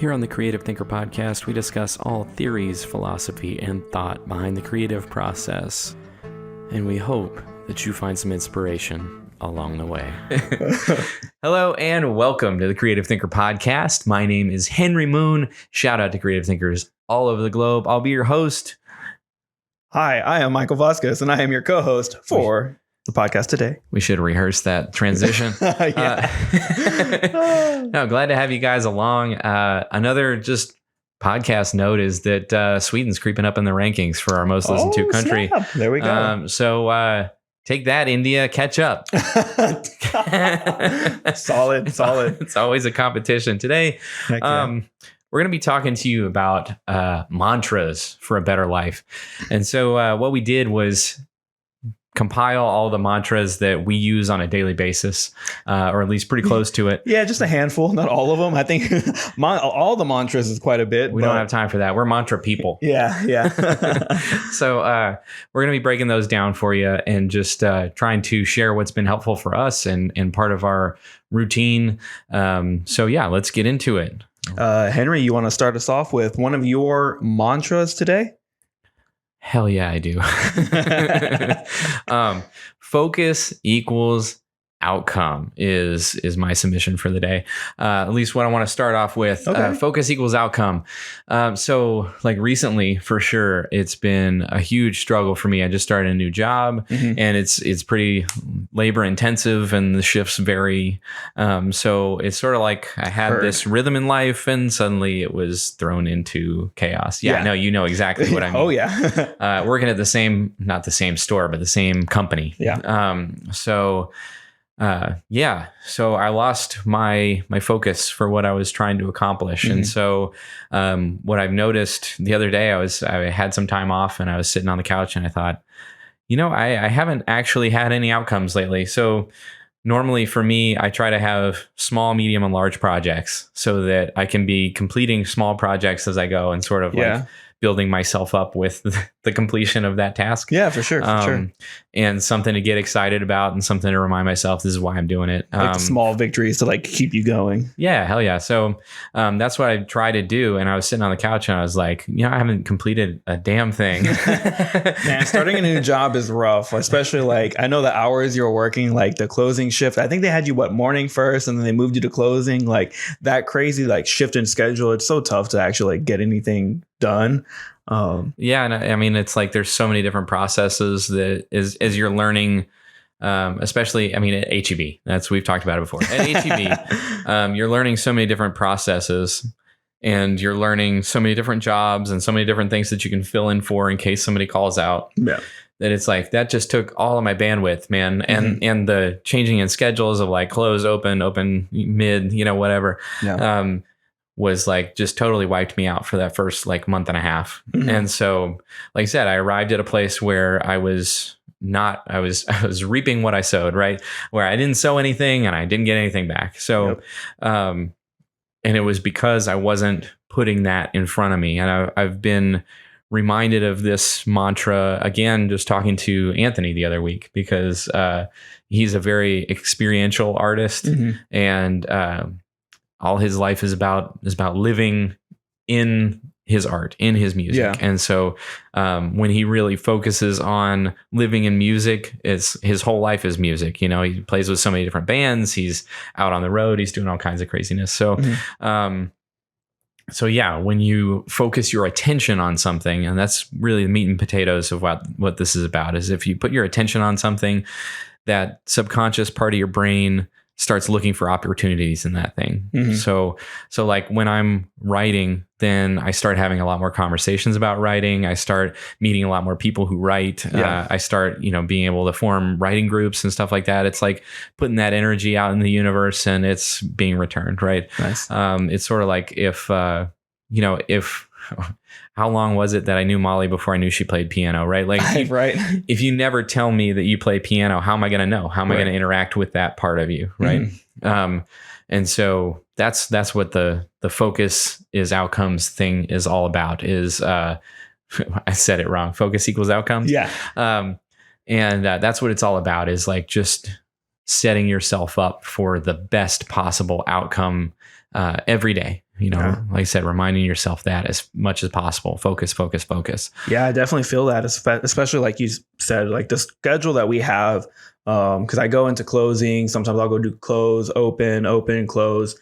Here on the Creative Thinker Podcast, we discuss all theories, philosophy, and thought behind the creative process. And we hope that you find some inspiration along the way. Hello and welcome to the Creative Thinker Podcast. My name is Henry Moon. Shout out to creative thinkers all over the globe. I'll be your host. Hi, I am Michael Vasquez, and I am your co-host for the podcast today. We should rehearse that transition. No, glad to have you guys along. Another just podcast note is that Sweden's creeping up in the rankings for our most listened to country. Snap. There we go. So take that, India, catch up. Solid. It's always a competition. Today, Heck yeah. we're going to be talking to you about mantras for a better life. And so what we did was compile all the mantras that we use on a daily basis, or at least pretty close to it. Yeah, just a handful, not all of them. I think all the mantras is quite a bit. We don't have time for that. We're mantra people. Yeah. So we're going to be breaking those down for you and just trying to share what's been helpful for us and part of our routine. So yeah, let's get into it. Henry, you want to start us off with one of your mantras today? Hell yeah, I do. Focus equals outcome is my submission for the day. At least what I want to start off with. Okay. Focus equals outcome. So like recently, for sure, it's been a huge struggle for me. I just started a new job, and it's pretty labor intensive, and the shifts vary. So it's sort of like I had this rhythm in life, and suddenly it was thrown into chaos. Yeah. No, you know exactly what I mean. Oh yeah. Working at not the same store, but the same company. Yeah. So I lost my focus for what I was trying to accomplish. And so what I've noticed the other day, I had some time off and I was sitting on the couch and I thought, I haven't actually had any outcomes lately. So normally for me, I try to have small, medium, and large projects so that I can be completing small projects as I go and sort of like building myself up with the completion of that task. Yeah, for sure. And something to get excited about and something to remind myself this is why I'm doing it. Like small victories to like keep you going. Yeah, hell yeah. So that's what I try to do. And I was sitting on the couch and I was like, I haven't completed a damn thing. Man, starting a new job is rough, especially like I know the hours you're working, like the closing shift. I think they had you morning first and then they moved you to closing, like that crazy like shift in schedule. It's so tough to actually like get anything done. Yeah. And I mean, it's like there's so many different processes that as you're learning, especially, at HEB, we've talked about it before. At HEB, you're learning so many different processes and you're learning so many different jobs and so many different things that you can fill in for in case somebody calls out. Yeah. That it's like, that just took all of my bandwidth, man. And the changing in schedules of like close, open, mid, whatever. Yeah. Was like just totally wiped me out for that first like month and a half. And so, like I said, I arrived at a place where I was reaping what I sowed, right? Where I didn't sow anything and I didn't get anything back. So, and it was because I wasn't putting that in front of me. And I've been reminded of this mantra again, just talking to Anthony the other week, because he's a very experiential artist and, all his life is about living in his art, in his music. Yeah. And so when he really focuses on living in music, his whole life is music. He plays with so many different bands. He's out on the road. He's doing all kinds of craziness. So, so yeah, when you focus your attention on something, and that's really the meat and potatoes of what this is about, is if you put your attention on something, that subconscious part of your brain starts looking for opportunities in that thing. So like when I'm writing, then I start having a lot more conversations about writing. I start meeting a lot more people who write. I start, being able to form writing groups and stuff like that. It's like putting that energy out in the universe and it's being returned. Right. Nice. It's sort of like if how long was it that I knew Molly before I knew she played piano, right? Like, if you never tell me that you play piano, how am I going to know? How am I going to interact with that part of you, right? And so that's what the focus is outcomes thing is all about. Is I said it wrong. Focus equals outcomes. Yeah. And that's what it's all about. Is like just setting yourself up for the best possible outcome every day. Like I said, reminding yourself that as much as possible. Focus, focus, focus. Yeah, I definitely feel that, especially like you said, like the schedule that we have. Because I go into closing, sometimes I'll go do close, open, close.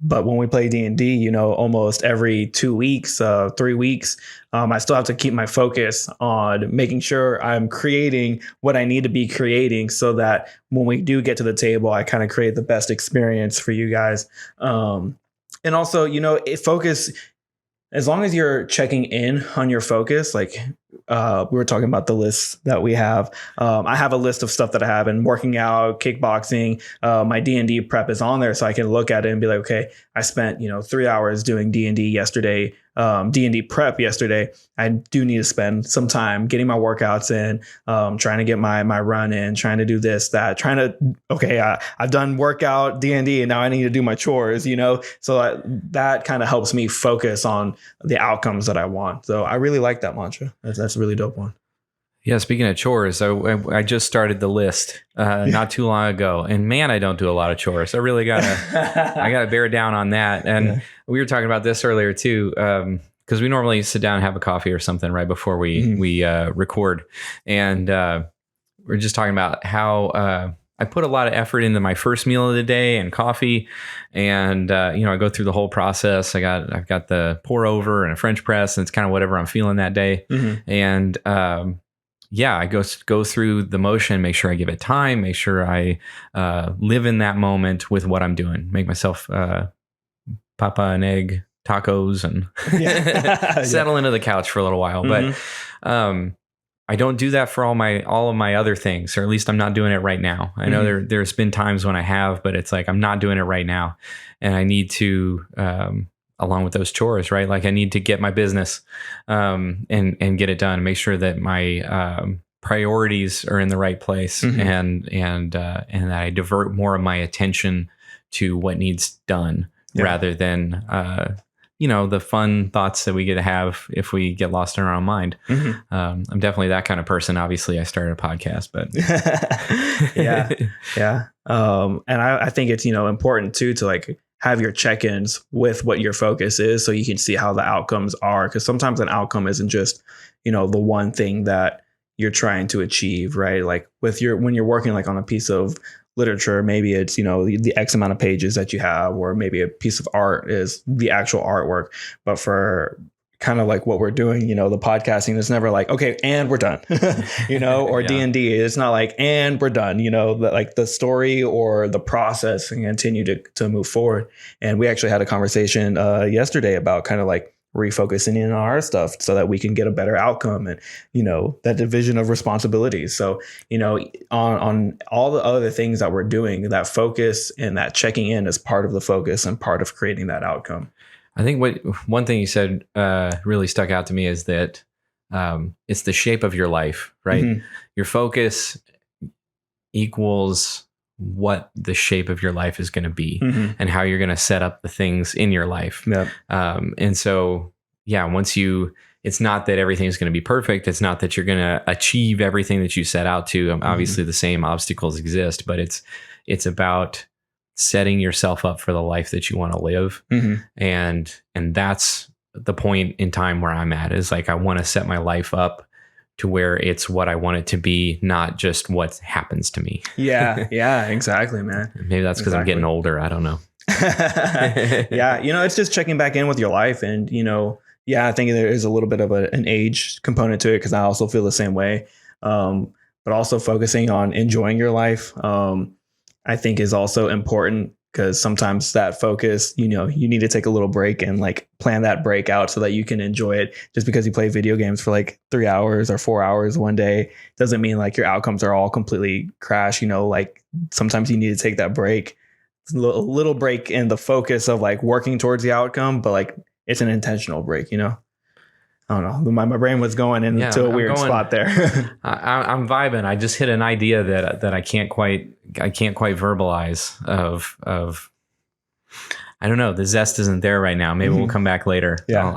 But when we play D&D, almost every 2 weeks, 3 weeks, I still have to keep my focus on making sure I'm creating what I need to be creating so that when we do get to the table, I kind of create the best experience for you guys. And also, focus, as long as you're checking in on your focus, like we were talking about the list that we have. I have a list of stuff that I have, and working out, kickboxing, my D&D prep is on there, so I can look at it and be like, okay, I spent 3 hours doing D&D yesterday, D&D prep yesterday. I do need to spend some time getting my workouts in, trying to get my run in, trying to do this, that, I've done workout D&D and now I need to do my chores, so that kind of helps me focus on the outcomes that I want. So I really like that mantra. That's a really dope one. Yeah, speaking of chores, I just started the list not too long ago, and man, I don't do a lot of chores. I really gotta bear down on that. And we were talking about this earlier too, because we normally sit down and have a coffee or something right before we record, and we're just talking about how I put a lot of effort into my first meal of the day and coffee, and I go through the whole process. I've got the pour over and a French press, and it's kind of whatever I'm feeling that day, and I go through the motion, make sure I give it time, make sure I live in that moment with what I'm doing, make myself papa an egg tacos and settle into the couch for a little while. But I don't do that for all of my other things, or at least I'm not doing it right now. I know there's been times when I have, but it's like I'm not doing it right now, and I need to. Along with those chores, right? Like I need to get my business and get it done, make sure that my priorities are in the right place, and that I divert more of my attention to what needs done rather than the fun thoughts that we get to have if we get lost in our own mind. I'm definitely that kind of person. Obviously, I started a podcast, but and I think it's important too to like have your check-ins with what your focus is, so you can see how the outcomes are. Because sometimes an outcome isn't just, the one thing that you're trying to achieve, right? Like when you're working like on a piece of literature, maybe it's, the X amount of pages that you have, or maybe a piece of art is the actual artwork. But for kind of like what we're doing, the podcasting, it's never like, okay, and we're done, or D&D, it's not like, and we're done, like the story or the process and continue to move forward. And we actually had a conversation yesterday about kind of like refocusing in on our stuff so that we can get a better outcome, and, that division of responsibilities. So, on all the other things that we're doing, that focus and that checking in is part of the focus and part of creating that outcome. I think one thing you said really stuck out to me is that it's the shape of your life, right? Your focus equals what the shape of your life is going to be, and how you're going to set up the things in your life. And so, it's not that everything is going to be perfect. It's not that you're going to achieve everything that you set out to. Obviously, the same obstacles exist, but it's about setting yourself up for the life that you want to live. And that's the point in time where I'm at, is like, I want to set my life up to where it's what I want it to be, not just what happens to me. Yeah, exactly, man. Maybe that's because I'm getting older. I don't know. It's just checking back in with your life. And, I think there is a little bit of an age component to it, because I also feel the same way. But also focusing on enjoying your life, I think is also important, because sometimes that focus, you need to take a little break and like plan that break out so that you can enjoy it. Just because you play video games for like 3 hours or 4 hours one day doesn't mean like your outcomes are all completely crash. Like sometimes you need to take that break, a little break in the focus of like working towards the outcome, but like it's an intentional break, I don't know. My brain was going into a weird spot there. I'm vibing. I just hit an idea that I can't quite verbalize of I don't know. The zest isn't there right now. Maybe we'll come back later. Yeah.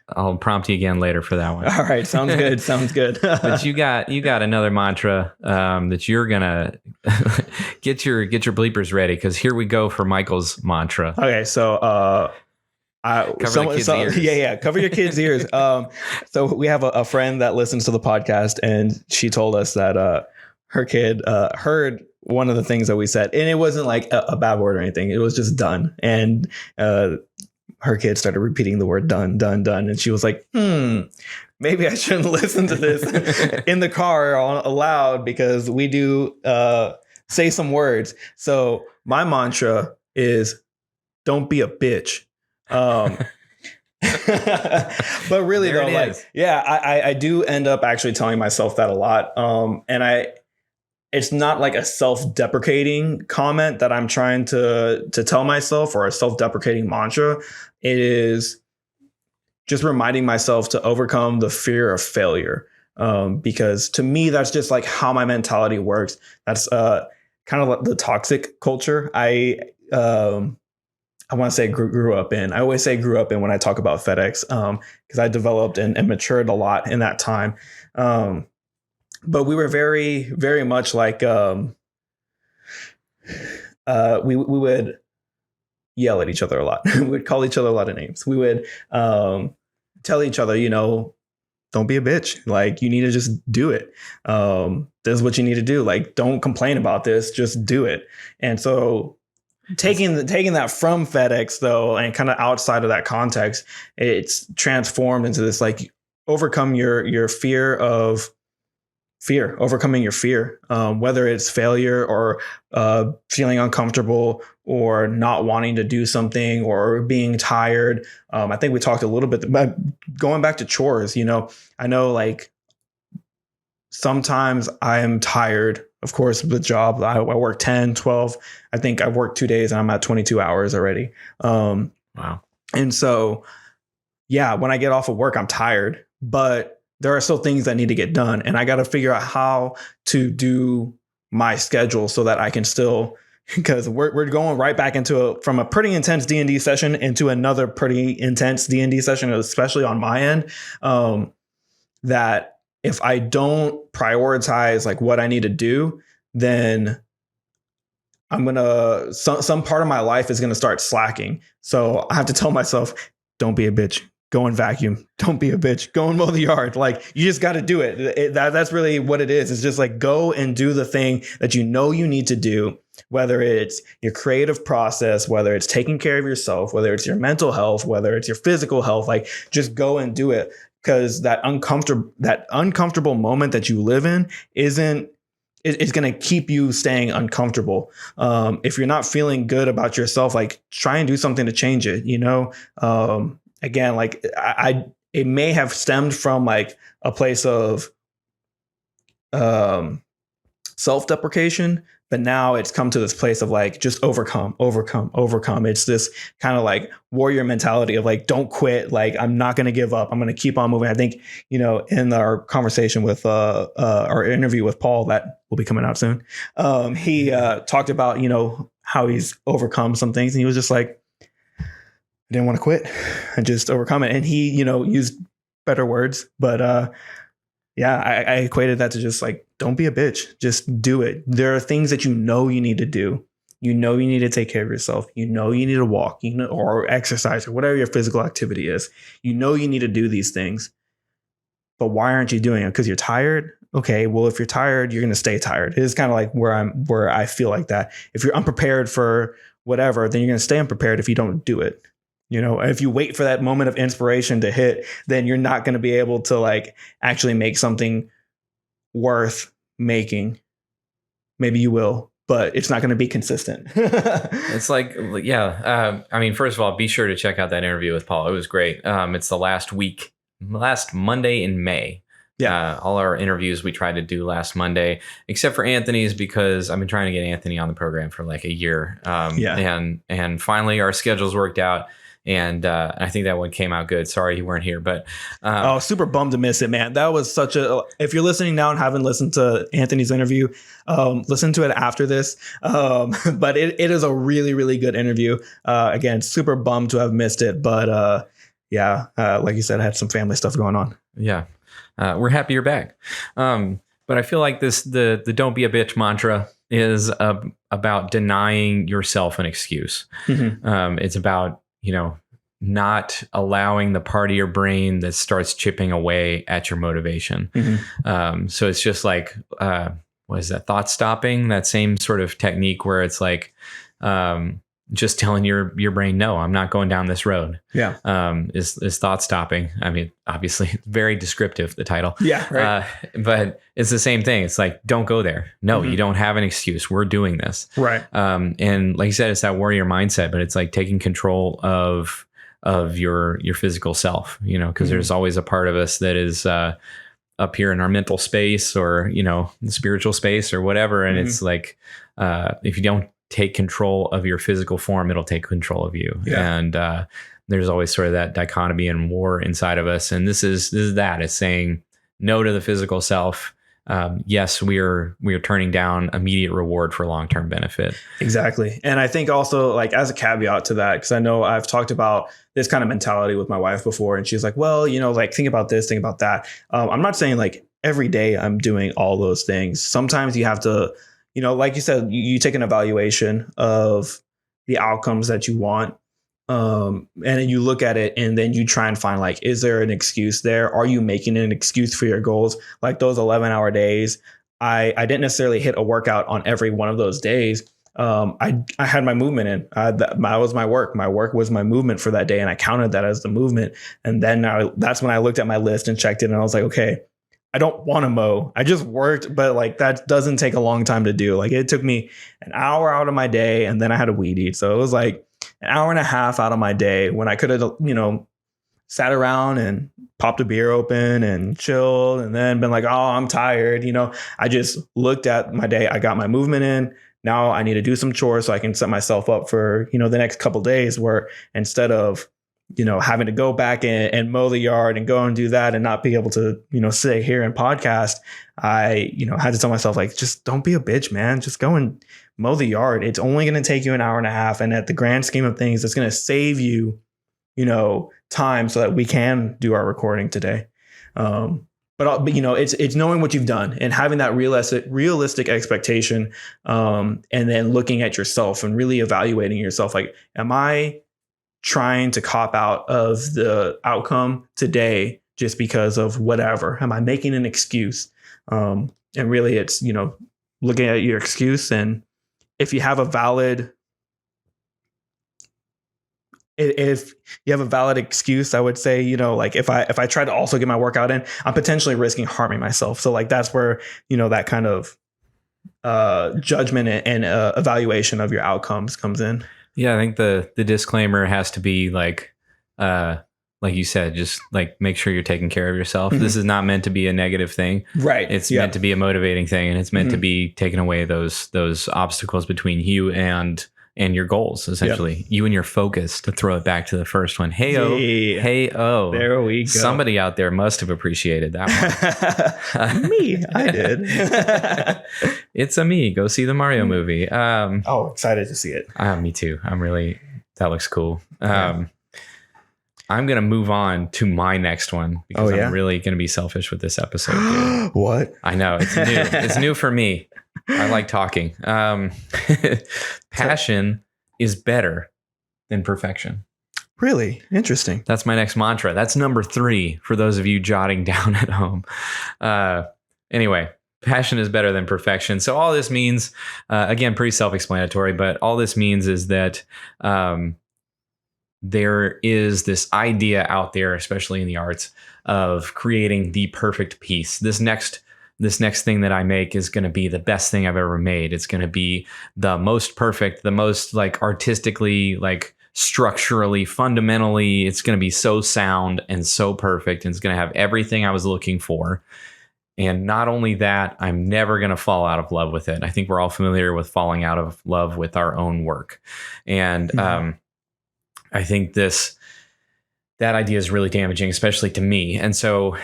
I'll prompt you again later for that one. All right. Sounds good. Sounds good. But you got another mantra that you're gonna get your bleepers ready, because here we go for Michael's mantra. Okay. So, Cover the kids' ears. Yeah. Cover your kids' ears. So we have a friend that listens to the podcast, and she told us that her kid heard one of the things that we said, and it wasn't like a bad word or anything. It was just done. And her kid started repeating the word done, done, done. And she was like, maybe I shouldn't listen to this in the car aloud, because we do say some words. So my mantra is don't be a bitch. But really There though, it like, is. yeah, I do end up actually telling myself that a lot. And it's not like a self-deprecating comment that I'm trying to tell myself, or a self-deprecating mantra. It is just reminding myself to overcome the fear of failure. Because to me, that's just like how my mentality works. That's kind of like the toxic culture I want to say grew up in. I always say grew up in when I talk about FedEx, because I developed and matured a lot in that time. But we were very, very much like we would yell at each other a lot. We would call each other a lot of names. We would tell each other, don't be a bitch. Like, you need to just do it. This is what you need to do. Like, don't complain about this. Just do it. And so taking that from FedEx though, and kind of outside of that context, it's transformed into this, like, overcome your fear of overcoming your fear, whether it's failure or feeling uncomfortable or not wanting to do something or being tired. I think we talked a little bit about going back to chores. I know, like, sometimes I am tired, of course, with the job. I work 10, 12. I think I've worked 2 days and I'm at 22 hours already. Wow. And so, yeah, when I get off of work, I'm tired, but there are still things that need to get done. And I got to figure out how to do my schedule so that I can still, because we're going right back from a pretty intense D&D session into another pretty intense D&D session, especially on my end, that if I don't prioritize like what I need to do, then I'm going to, some part of my life is going to start slacking. So I have to tell myself, don't be a bitch. Go and vacuum. Don't be a bitch. Go and mow the yard. Like, you just got to do it. That's really what it is. It's just like, go and do the thing that you need to do, whether it's your creative process, whether it's taking care of yourself, whether it's your mental health, whether it's your physical health. Like, just go and do it, because that uncomfortable moment that you live in it's going to keep you staying uncomfortable. If you're not feeling good about yourself, like, try and do something to change it. Again, like, it may have stemmed from like a place of self-deprecation, but now it's come to this place of like, just overcome. It's this kind of like warrior mentality of like, don't quit. Like, I'm not going to give up. I'm going to keep on moving. I think, in our conversation with our interview with Paul that will be coming out soon, he talked about, how he's overcome some things, and he was just like, I didn't want to quit and just overcome it. And he, used better words, but yeah, I equated that to just like, don't be a bitch, just do it. There are things that you need to do. You need to take care of yourself. You need to walk, or exercise, or whatever your physical activity is. You need to do these things. But why aren't you doing it? Because you're tired? Okay, well, if you're tired, you're going to stay tired. It is kind of like where I feel like that. If you're unprepared for whatever, then you're going to stay unprepared if you don't do it. If you wait for that moment of inspiration to hit, then you're not going to be able to like actually make something worth making. Maybe you will, but it's not going to be consistent. It's like, yeah. I mean, first of all, be sure to check out that interview with Paul. It was great. It's the last Monday in May. Yeah. All our interviews we tried to do last Monday, except for Anthony's, because I've been trying to get Anthony on the program for like a year. And finally our schedules worked out. And I think that one came out good. Sorry you weren't here, but super bummed to miss it, man. That was if you're listening now and haven't listened to Anthony's interview, listen to it after this. But it is a really, really good interview. Again, super bummed to have missed it, but yeah, like you said, I had some family stuff going on. Yeah. We're happy you're back. But I feel like the don't be a bitch mantra is about denying yourself an excuse. It's about, not allowing the part of your brain that starts chipping away at your motivation. So it's just like, what is that? Thought stopping, that same sort of technique where it's like, just telling your brain, no, I'm not going down this road. Yeah. Is thought stopping. I mean, obviously very descriptive, the title. Yeah. Right. But it's the same thing. It's like, don't go there. No, you don't have an excuse. We're doing this. Right. And like you said, it's that warrior mindset, but it's like taking control of your physical self, because there's always a part of us that is, up here in our mental space or, the spiritual space or whatever. And it's like, if you don't take control of your physical form, it'll take control of you. Yeah. And there's always sort of that dichotomy and war inside of us. And this is that. It's saying no to the physical self. Yes, we are turning down immediate reward for long-term benefit. Exactly. And I think also, like, as a caveat to that, because I know I've talked about this kind of mentality with my wife before, and she's like, well, like, think about this, think about that. I'm not saying like every day I'm doing all those things. Sometimes you have to, like you said, you take an evaluation of the outcomes that you want. And then you look at it and then you try and find, like, is there an excuse there? Are you making an excuse for your goals? Like those 11-hour days, I didn't necessarily hit a workout on every one of those days. I had my movement in. That was my work. My work was my movement for that day, and I counted that as the movement. And then that's when I looked at my list and checked it, and I was like, okay, I don't want to mow. I just worked, but like that doesn't take a long time to do. Like it took me an hour out of my day, and then I had a weed eat. So it was like an hour and a half out of my day when I could have, sat around and popped a beer open and chilled and then been like, oh, I'm tired. I just looked at my day. I got my movement in. Now I need to do some chores so I can set myself up for, the next couple of days, where instead of, having to go back and mow the yard and go and do that and not be able to, sit here and podcast, I, had to tell myself, like, just don't be a bitch, man. Just go and mow the yard. It's only going to take you an hour and a half. And at the grand scheme of things, it's going to save you, time so that we can do our recording today. But it's knowing what you've done and having that realistic expectation, and then looking at yourself and really evaluating yourself. Like, am I trying to cop out of the outcome today just because of whatever? Am I making an excuse? And really, it's looking at your excuse, and if you have a valid excuse, I would say, like if I try to also get my workout in, I'm potentially risking harming myself. So like that's where, that kind of judgment and evaluation of your outcomes comes in. Yeah, I think the disclaimer has to be like you said, just like make sure you're taking care of yourself. This is not meant to be a negative thing. Right. It's meant to be a motivating thing, and it's meant to be taking away those obstacles between you and your goals, essentially. You and your focus, to throw it back to the first one. Hey-oh. There we go. Somebody out there must have appreciated that one. Me. I did. It's a me. Go see the Mario movie. Excited to see it. Me too. That looks cool. I'm going to move on to my next one because I'm really going to be selfish with this episode. Dude. What? I know. It's new. It's new for me. I like talking. Passion is better than perfection. Really? Interesting. That's my next mantra. That's number 3 for those of you jotting down at home. Anyway, passion is better than perfection. So all this means, again, pretty self-explanatory, but all this means is that there is this idea out there, especially in the arts, of creating the perfect piece. This next thing that I make is going to be the best thing I've ever made. It's going to be the most perfect, the most like artistically, like structurally, fundamentally, it's going to be so sound and so perfect. And it's going to have everything I was looking for. And not only that, I'm never going to fall out of love with it. I think we're all familiar with falling out of love with our own work. And I think that idea is really damaging, especially to me. And so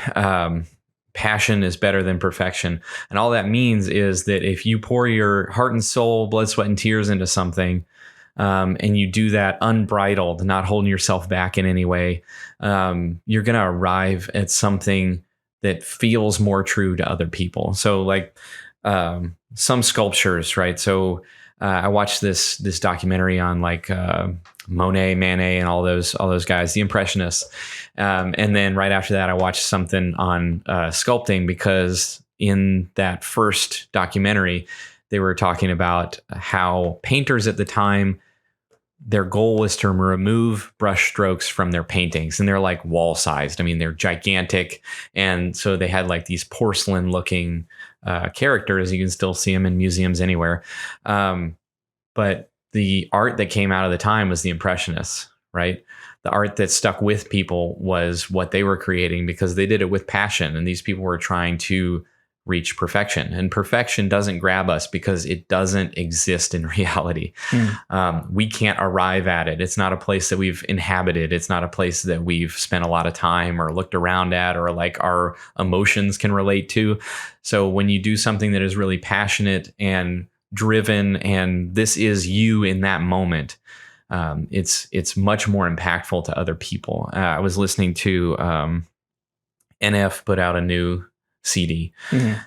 passion is better than perfection. And all that means is that if you pour your heart and soul, blood, sweat, and tears into something, and you do that unbridled, not holding yourself back in any way, you're going to arrive at something that feels more true to other people. So like some sculptures, right? So I watched this documentary on like Monet, Manet, and all those guys, the Impressionists, and then right after that, I watched something on sculpting, because in that first documentary, they were talking about how painters at the time, their goal was to remove brush strokes from their paintings, and they're like wall sized. I mean, they're gigantic, and so they had like these porcelain looking characters. You can still see them in museums anywhere. But the art that came out of the time was the Impressionists, right? The art that stuck with people was what they were creating, because they did it with passion, and these people were trying to reach perfection. And perfection doesn't grab us because it doesn't exist in reality. We can't arrive at it. It's not a place that we've inhabited. It's not a place that we've spent a lot of time or looked around at, or like our emotions can relate to. So when you do something that is really passionate and driven, and this is you in that moment, it's much more impactful to other people. I was listening to NF put out a new CD,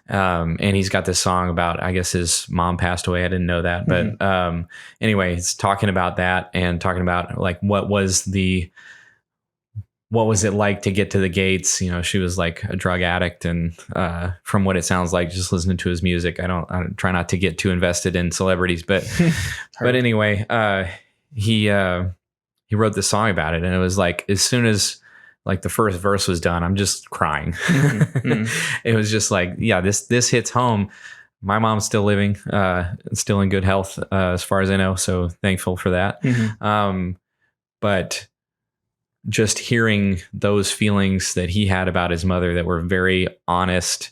and he's got this song about, I guess his mom passed away. I didn't know that, but anyway, he's talking about that, and talking about like what was it like to get to the gates. You know, she was like a drug addict, and from what it sounds like, just listening to his music, I don't try not to get too invested in celebrities, but but anyway, he wrote this song about it, and it was like, as soon as like the first verse was done, I'm just crying. It was just like, yeah, this hits home. My mom's still living, still in good health, as far as I know. So thankful for that. But just hearing those feelings that he had about his mother that were very honest,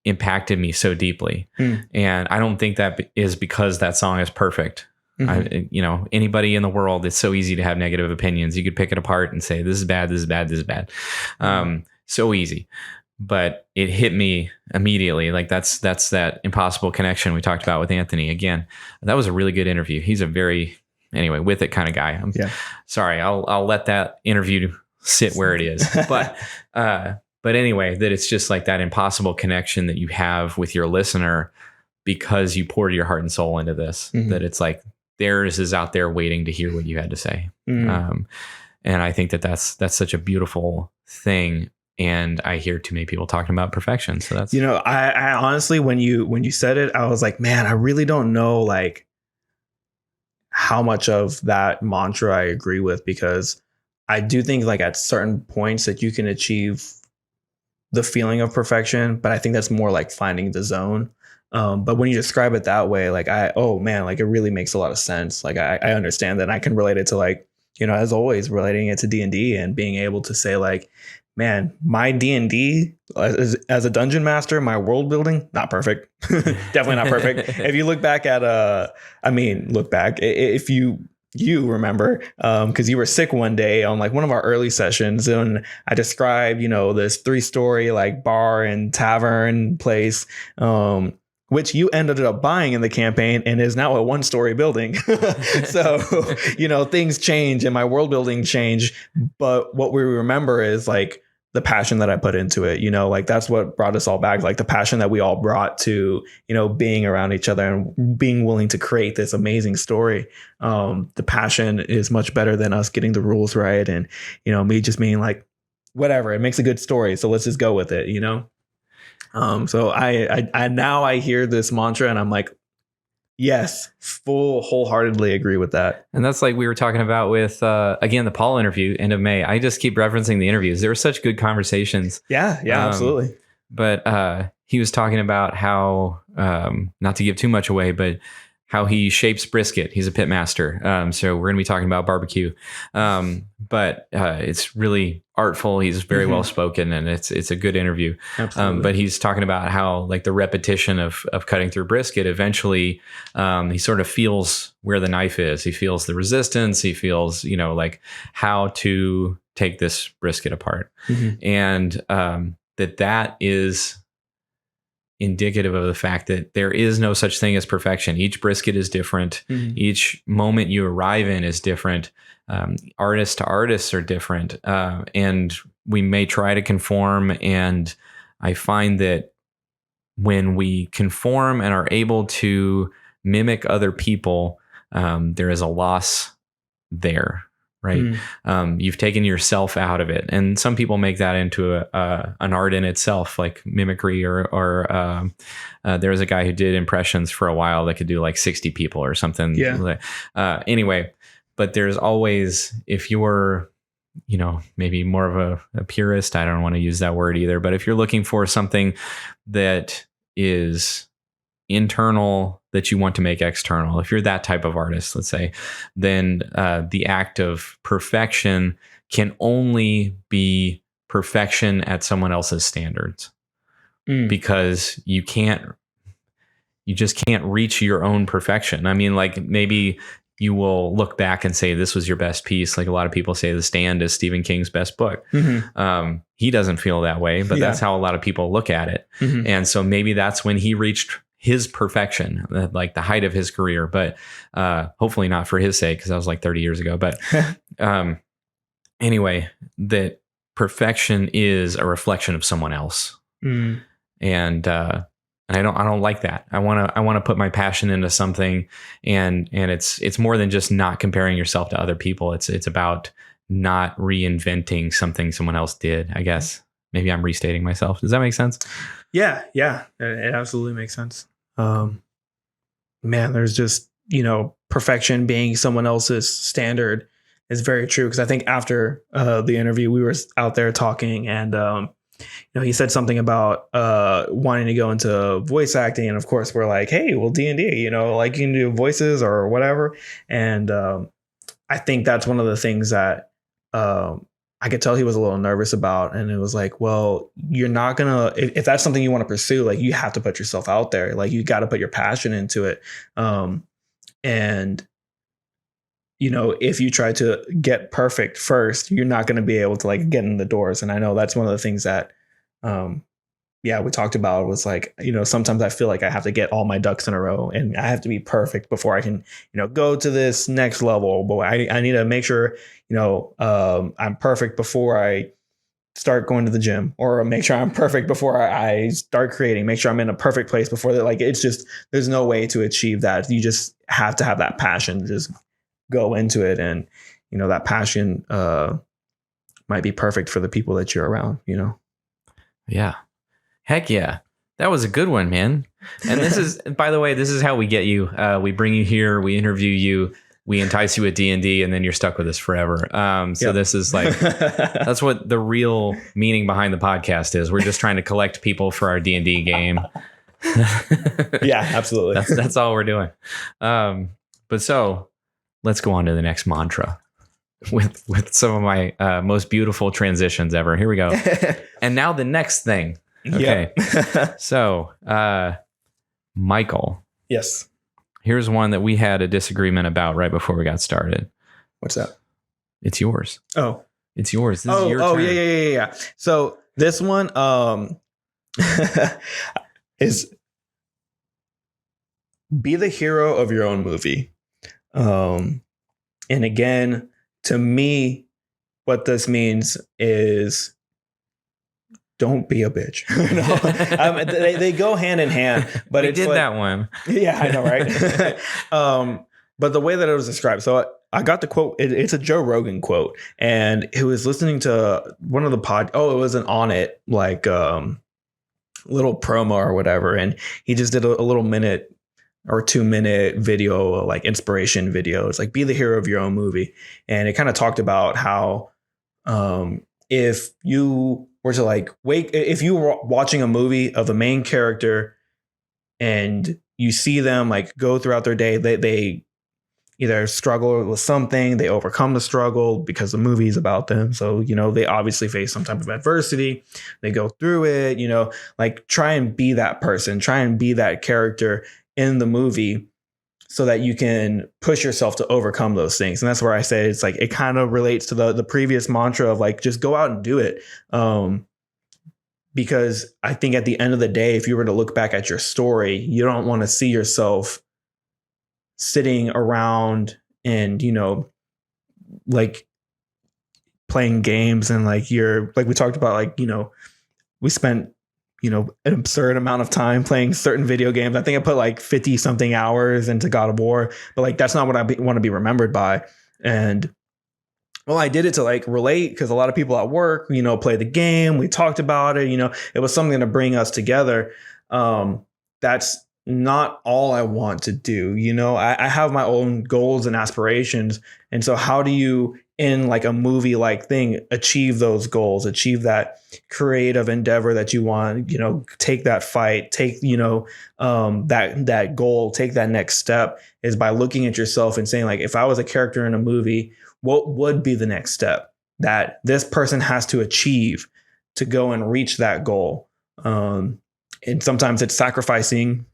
impacted me so deeply. And I don't think that is because that song is perfect. Anybody in the world, it's so easy to have negative opinions. You could pick it apart and say, this is bad, this is bad, this is bad. So easy. But it hit me immediately. Like that's that impossible connection we talked about with Anthony. Again, that was a really good interview. He's a very, anyway, with it kind of guy. Sorry, I'll let that interview sit where it is. But anyway, that it's just like that impossible connection that you have with your listener, because you poured your heart and soul into this, that it's like, theirs is out there waiting to hear what you had to say. And I think that's such a beautiful thing. And I hear too many people talking about perfection. So that's, I honestly, when you said it, I was like, man, I really don't know like how much of that mantra I agree with, because I do think like at certain points that you can achieve the feeling of perfection, but I think that's more like finding the zone. But when you describe it that way, like it really makes a lot of sense. Like I understand that, and I can relate it to like, as always, relating it to D&D and being able to say like, man, my D&D as a dungeon master, my world building, not perfect, definitely not perfect. If you look back at, if you remember, because you were sick one day on like one of our early sessions, and I described, this 3-story like bar and tavern place, which you ended up buying in the campaign and is now a 1-story building. So, things change and my world building changed. But what we remember is like the passion that I put into it, like that's what brought us all back. Like the passion that we all brought to, being around each other and being willing to create this amazing story. The passion is much better than us getting the rules right. And, me just being like, whatever, it makes a good story. So let's just go with it, So I now I hear this mantra and I'm like, yes, wholeheartedly agree with that. And that's like we were talking about with, again, the Paul interview, end of May. I just keep referencing the interviews. There were such good conversations. Yeah, absolutely. But he was talking about how, not to give too much away, but how he shapes brisket. He's a pit master. So we're going to be talking about barbecue. But it's really artful. He's very well spoken, and it's a good interview. But he's talking about how like the repetition of cutting through brisket, eventually he sort of feels where the knife is. He feels the resistance. He feels, like how to take this brisket apart. And that is indicative of the fact that there is no such thing as perfection. Each brisket is different. Each moment you arrive in is different. Artists to artists are different. And we may try to conform. And I find that when we conform and are able to mimic other people, there is a loss there, right? You've taken yourself out of it. And some people make that into an art in itself, like mimicry, or there was a guy who did impressions for a while that could do like 60 people or something. Yeah. Anyway, but there's always, if you're, maybe more of a purist, I don't want to use that word either, but if you're looking for something that is internal that you want to make external, if you're that type of artist, let's say, then the act of perfection can only be perfection at someone else's standards, because you just can't reach your own perfection. I mean, like, maybe you will look back and say this was your best piece. Like a lot of people say The Stand is Stephen King's best book. He doesn't feel that way, but that's how a lot of people look at it. And so maybe that's when he reached his perfection, like the height of his career, but hopefully not for his sake, because that was like 30 years ago. But anyway, that perfection is a reflection of someone else. And I don't like that. I want to put my passion into something, and it's more than just not comparing yourself to other people. It's about not reinventing something someone else did, I guess. Maybe I'm restating myself. Does that make sense? Yeah, it absolutely makes sense. Man, there's just, perfection being someone else's standard is very true. Because I think after the interview, we were out there talking, and he said something about wanting to go into voice acting, and of course we're like, hey, well, D&D, like you can do voices or whatever. And I think that's one of the things that I could tell he was a little nervous about. And it was like, well, you're not gonna, if that's something you want to pursue, like you have to put yourself out there. Like you got to put your passion into it. And if you try to get perfect first, you're not going to be able to like get in the doors. And I know that's one of the things that, we talked about was like, sometimes I feel like I have to get all my ducks in a row and I have to be perfect before I can, go to this next level. But I need to make sure, I'm perfect before I start going to the gym, or make sure I'm perfect before I start creating, make sure I'm in a perfect place before that. Like, it's just, there's no way to achieve that. You just have to have that passion, just go into it. And, that passion might be perfect for the people that you're around, Yeah. Heck yeah. That was a good one, man. And this is, by the way, this is how we get you. We bring you here, we interview you, we entice you with D&D, and then you're stuck with us forever. So This is like, that's what the real meaning behind the podcast is. We're just trying to collect people for our D&D game. Yeah, absolutely. That's all we're doing. But so let's go on to the next mantra with some of my most beautiful transitions ever. Here we go. And now the next thing. Okay. Yep. So, Michael. Yes. Here's one that we had a disagreement about right before we got started. What's that? It's yours. Oh. It's yours. This is your turn. Yeah. So this one is be the hero of your own movie. And again, to me, what this means is don't be a bitch. They go hand in hand, but we it's did like, that one. Yeah, I know, right? But the way that it was described, so I got the quote. It's a Joe Rogan quote, and he was listening to one of the it was an On It, like little promo or whatever, and he just did a little minute or 2-minute video, like inspiration video. It's like, be the hero of your own movie. And it kind of talked about how if you were to like if you were watching a movie of the main character and you see them like go throughout their day, they either struggle with something, they overcome the struggle because the movie is about them. So, they obviously face some type of adversity, they go through it, like try and be that person, try and be that character in the movie so that you can push yourself to overcome those things. And that's where I say it's like, it kind of relates to the previous mantra of like, just go out and do it. because I think at the end of the day, if you were to look back at your story, you don't want to see yourself sitting around and, like playing games and like we talked about, like, we spent, an absurd amount of time playing certain video games. I think I put like 50 something hours into God of War, but like, that's not what I want to be remembered by. And well, I did it to like relate because a lot of people at work, play the game. We talked about it, it was something to bring us together. That's not all I want to do. I have my own goals and aspirations. And so how do you, in like a movie like thing, achieve those goals, achieve that creative endeavor that you want, take that fight, take, that goal, take that next step, is by looking at yourself and saying, like, if I was a character in a movie, what would be the next step that this person has to achieve to go and reach that goal? And sometimes it's sacrificing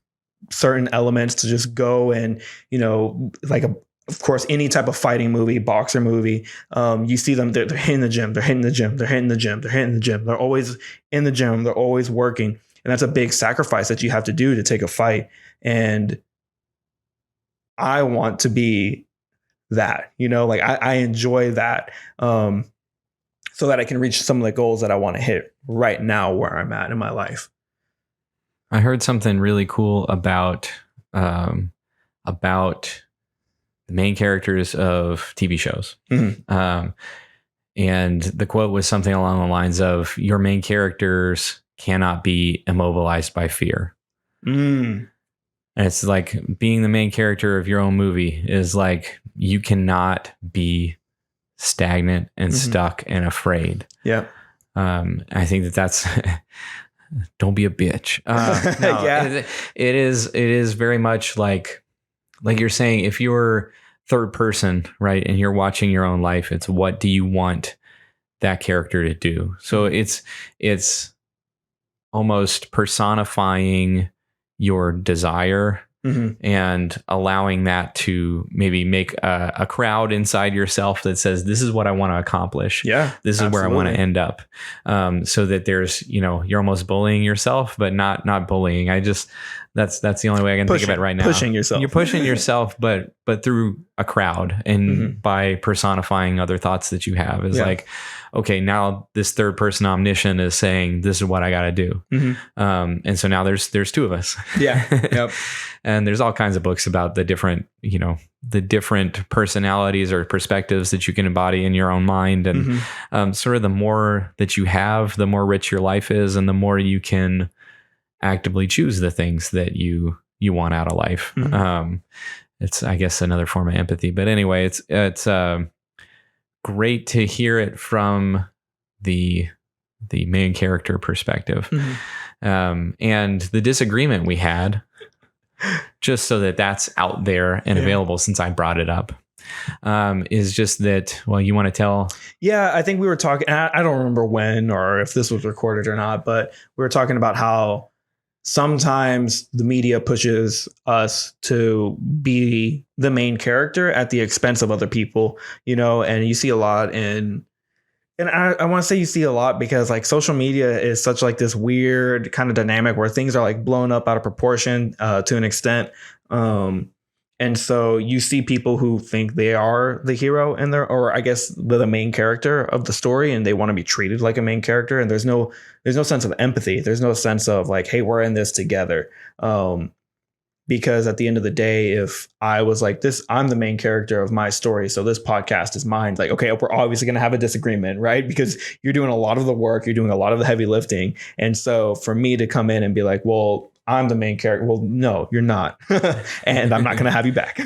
certain elements to just go and, of course, any type of fighting movie, boxer movie, you see them, they're hitting the gym, they're hitting the gym, they're hitting the gym, they're hitting the gym. They're always in the gym, they're always working. And that's a big sacrifice that you have to do to take a fight. And I want to be that, I enjoy that, so that I can reach some of the goals that I want to hit right now where I'm at in my life. I heard something really cool about the main characters of TV shows. Mm-hmm. And the quote was something along the lines of, your main characters cannot be immobilized by fear. And it's like, being the main character of your own movie is like, you cannot be stagnant and stuck and afraid. Yeah. I think that's don't be a bitch. No, yeah. It is very much like you're saying, if you're third person, right, and you're watching your own life, it's what do you want that character to do? So it's almost personifying your desire and allowing that to maybe make a crowd inside yourself that says, this is what I want to accomplish. Yeah, this is where I want to end up. So that there's, you're almost bullying yourself, but not bullying. That's the only way I can think of it right now. Pushing yourself. You're pushing yourself, but through a crowd and by personifying other thoughts that you have is like, okay, now this third person omniscient is saying, this is what I got to do. And so now there's two of us. Yeah. Yep. And there's all kinds of books about the different personalities or perspectives that you can embody in your own mind. And sort of the more that you have, the more rich your life is, and the more you can actively choose the things that you want out of life. It's, I guess, another form of empathy. But anyway, it's great to hear it from the main character perspective. And the disagreement we had, just so that's out there and available, since I brought it up, is just that, well, you want to tell? Yeah, I think we were talking, I don't remember when or if this was recorded or not, but we were talking about how sometimes the media pushes us to be the main character at the expense of other people, and you see a lot and I want to say you see a lot because like social media is such like this weird kind of dynamic where things are like blown up out of proportion to an extent. And so you see people who think they are the hero or I guess the main character of the story, and they want to be treated like a main character. And there's no sense of empathy. There's no sense of like, hey, we're in this together. Because at the end of the day, if I was like this, I'm the main character of my story, so this podcast is mine. Like, okay, we're obviously going to have a disagreement, right? Because you're doing a lot of the work, you're doing a lot of the heavy lifting. And so for me to come in and be like, well, I'm the main character. Well, no, you're not. And I'm not going to have you back,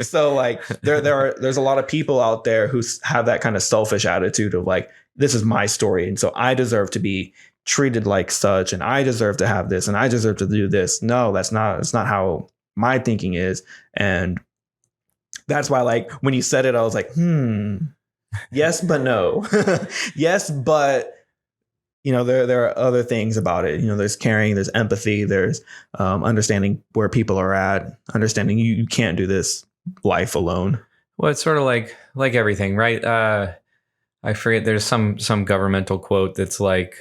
So like there's a lot of people out there who have that kind of selfish attitude of like, this is my story. And so I deserve to be treated like such, and I deserve to have this, and I deserve to do this. No, that's not how my thinking is. And that's why, like, when you said it, I was like, yes, but no. Yes, but there are other things about it. There's caring, there's empathy, there's understanding where people are at, understanding you can't do this life alone. Well, it's sort of like everything, right? I forget, there's some governmental quote that's like,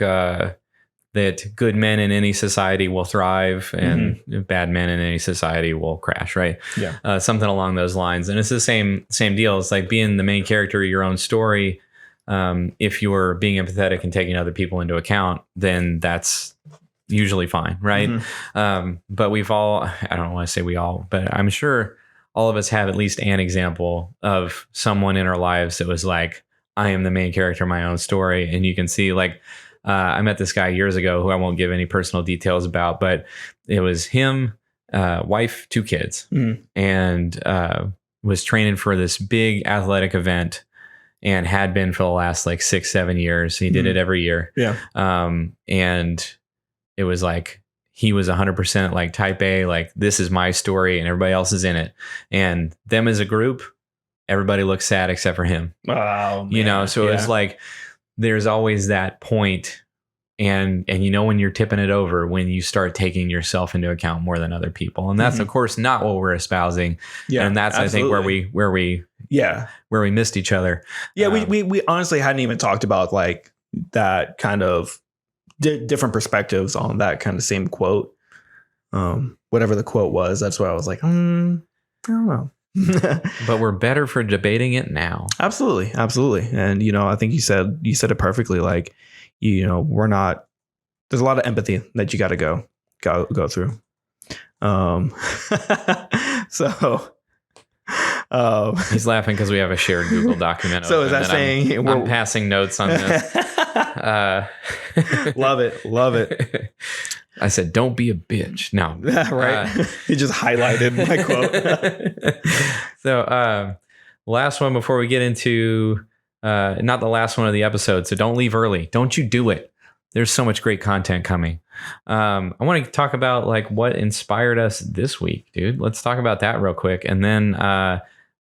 that good men in any society will thrive and bad men in any society will crash, right? Yeah. Something along those lines. And it's the same deal. It's like being the main character of your own story. If you're being empathetic and taking other people into account, then that's usually fine, right? But we've all, I don't want to say we all, but I'm sure all of us have at least an example of someone in our lives that was like, I am the main character of my own story. And you can see, like, I met this guy years ago who I won't give any personal details about, but it was him, wife, 2 kids, and was training for this big athletic event and had been for the last like 6-7 years. He did it every year. Yeah. And it was like, he was 100% like type A, like, this is my story and everybody else is in it. And them as a group, everybody looks sad except for him. Oh, man. You know, so it's like, there's always that point, and when you're tipping it over, when you start taking yourself into account more than other people. And that's of course not what we're espousing. Yeah. And that's absolutely. I think where we missed each other. Yeah, we honestly hadn't even talked about like that kind of different perspectives on that kind of same quote. Whatever the quote was, that's why I was like, I don't know. But we're better for debating it now. Absolutely. And I think you said it perfectly. Like, we're not, there's a lot of empathy that you got to go through. So he's laughing because we have a shared Google document. So is that saying I'm passing notes on this? Love it. I said, don't be a bitch. No. Right. He just highlighted my quote. So last one before we get into, not the last one of the episode. So don't leave early. Don't you do it. There's so much great content coming. I want to talk about like what inspired us this week, dude. Let's talk about that real quick. And then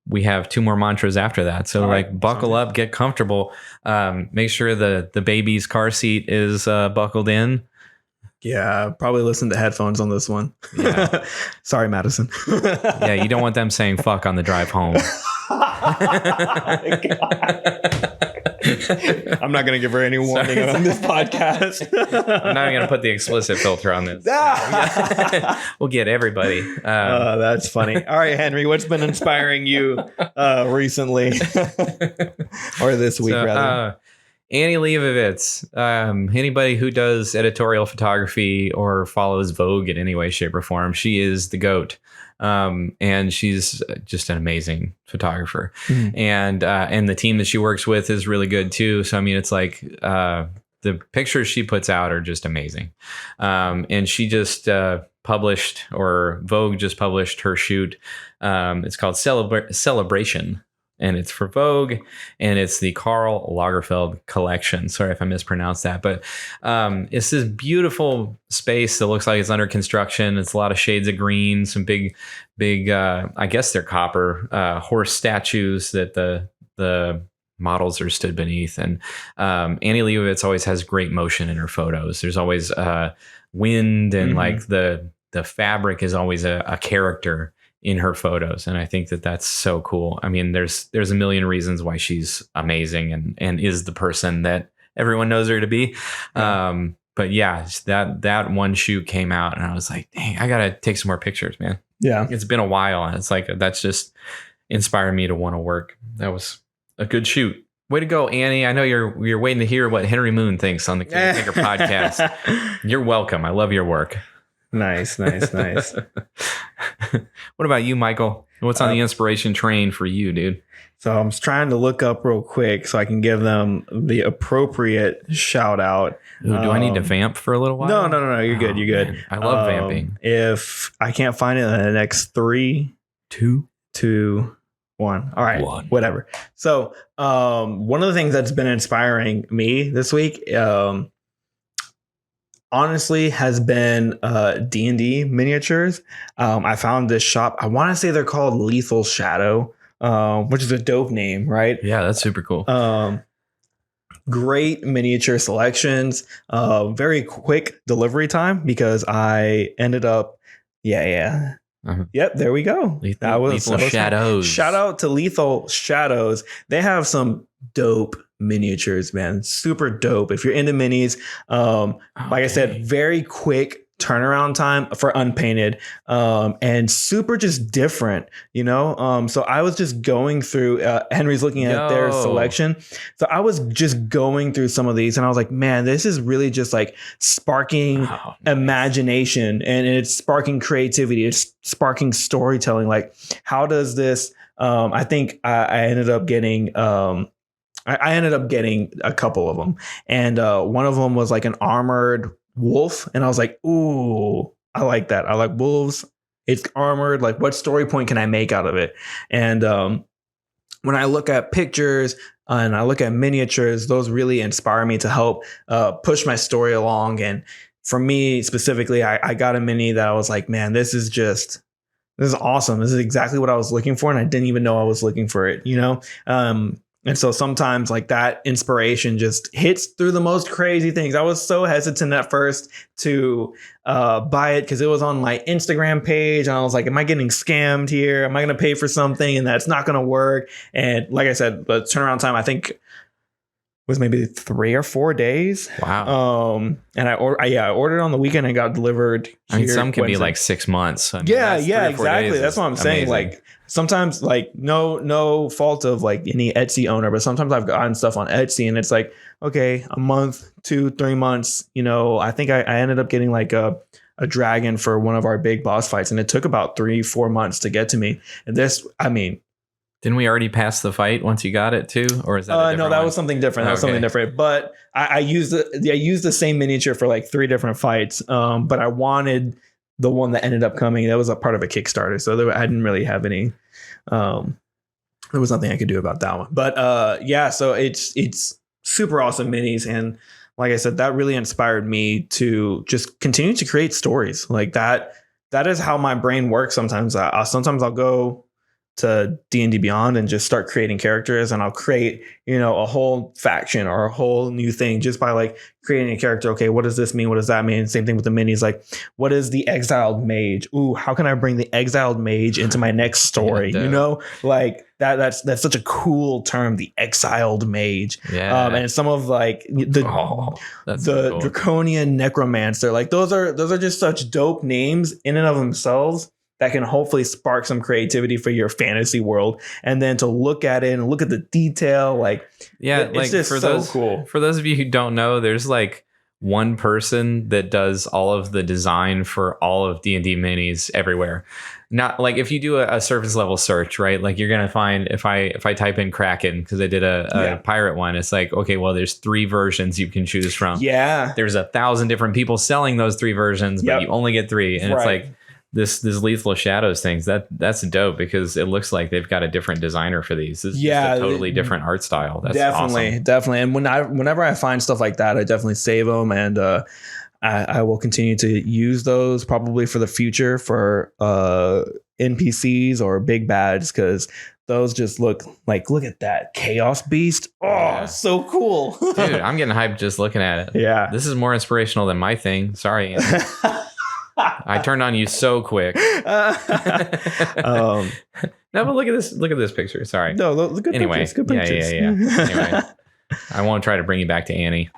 we have 2 more mantras after that. So buckle up, get comfortable. Make sure the baby's car seat is buckled in. Yeah, probably listen to headphones on this one. Yeah. Sorry, Madison. Yeah, you don't want them saying fuck on the drive home. I'm not going to give her any warning on this podcast. I'm not going to put the explicit filter on this. We'll get everybody. That's funny. All right, Henry, what's been inspiring you recently? Or this week, rather? Annie Leibovitz. Anybody who does editorial photography or follows Vogue in any way, shape, or form, she is the GOAT. And she's just an amazing photographer. And the team that she works with is really good too. So, I mean, it's like, the pictures she puts out are just amazing. And she just, Vogue just published her shoot. It's called Celebration. And it's for Vogue, and it's the Karl Lagerfeld collection. Sorry if I mispronounced that, but it's this beautiful space that looks like it's under construction. It's a lot of shades of green, some big, I guess they're copper horse statues that the models are stood beneath. And Annie Leibovitz always has great motion in her photos. There's always wind, and like the fabric is always a character in her photos. And I think that that's so cool. I mean, there's a million reasons why she's amazing and is the person that everyone knows her to be. But yeah, that one shoot came out and I was like, dang, I got to take some more pictures, man. Yeah. It's been a while. And it's like, that's just inspired me to want to work. That was a good shoot. Way to go, Annie. I know you're waiting to hear what Henry Moon thinks on the Thinker podcast. You're welcome. I love your work. Nice. What about you, Michael? What's on the inspiration train for you, dude? So I'm trying to look up real quick so I can give them the appropriate shout out. Ooh, do I need to vamp for a little while? No. You're good. You're good. Man. I love vamping. If I can't find it in the next 3, 2, 1. All right. 1. Whatever. So one of the things that's been inspiring me this week, honestly, has been D&D miniatures. I found this shop. I want to say they're called Lethal Shadow, which is a dope name, right? Yeah, that's super cool. Great miniature selections, very quick delivery time because I ended up, Yep, there we go. Lethal Shadows. Shout out to Lethal Shadows. They have some dope miniatures, man. Super dope. If you're into minis, like I said, very quick turnaround time for unpainted, and super just different, you know. So I was just going through, Henry's looking at their selection, so I was just going through some of these and I was like, man, this is really just like sparking imagination, and it's sparking creativity, it's sparking storytelling. Like, how does this I think I ended up getting I ended up getting a couple of them, and one of them was like an armored wolf, and I was like, ooh, I like that. I like wolves. It's armored. Like, what story point can I make out of it? And when I look at pictures and I look at miniatures, those really inspire me to help push my story along. And for me specifically, I got a mini that I was like, man, this is awesome. This is exactly what I was looking for, and I didn't even know I was looking for it, you know? And so sometimes like that inspiration just hits through the most crazy things. I was so hesitant at first to buy it because it was on my Instagram page. And I was like, am I getting scammed here? Am I going to pay for something and that's not going to work? And like I said, the turnaround time, I think, was maybe 3 or 4 days. Wow. And I ordered on the weekend and got delivered. I mean, some can be like 6 months. I mean, yeah, exactly. That's what I'm saying. Amazing. Like, sometimes, like, no fault of like any Etsy owner, but sometimes I've gotten stuff on Etsy and it's like, okay, a month, 2-3 months, you know. I think I ended up getting like a dragon for one of our big boss fights, and it took about 3-4 months to get to me. And this, I mean, didn't we already pass the fight once you got it too, or is that no? That was something different. That was something different. But I used the same miniature for like 3 different fights. But I wanted the one that ended up coming. That was a part of a Kickstarter, so I didn't really have any. There was nothing I could do about that one. But yeah, so it's super awesome minis, and like I said, that really inspired me to just continue to create stories like that. That is how my brain works. Sometimes I'll go to D&D Beyond and just start creating characters, and I'll create, you know, a whole faction or a whole new thing just by like creating a character. Okay, what does this mean? What does that mean? Same thing with the minis. Like, what is the exiled mage? Ooh, how can I bring the exiled mage into my next story? You know, like that's such a cool term, the exiled mage. Yeah. And some of like the so cool. Draconian necromancer, like those are just such dope names in and of themselves that can hopefully spark some creativity for your fantasy world. And then to look at it and look at the detail, like, yeah, it's like just for so those cool. For those of you who don't know, there's like one person that does all of the design for all of D&D minis everywhere. Not like if you do a surface level search, right? Like you're gonna find if I type in Kraken, because I did a pirate one, it's like, okay, well, there's 3 versions you can choose from. Yeah, there's 1,000 different people selling those 3 versions, but you only get 3, and it's like this Lethal Shadows things. That's dope because it looks like they've got a different designer for these. This is just a totally different art style. That's awesome. Definitely. And whenever I find stuff like that, I definitely save them, and I will continue to use those probably for the future for NPCs or big bads, because those just look at that Chaos Beast. Oh, so cool. Dude, I'm getting hyped just looking at it. Yeah. This is more inspirational than my thing. Sorry, Andy. I turned on you so quick. No, but look at this picture. Sorry. No, look good anyway, pictures. Good pictures. Yeah. Anyway, I won't try to bring you back to Annie.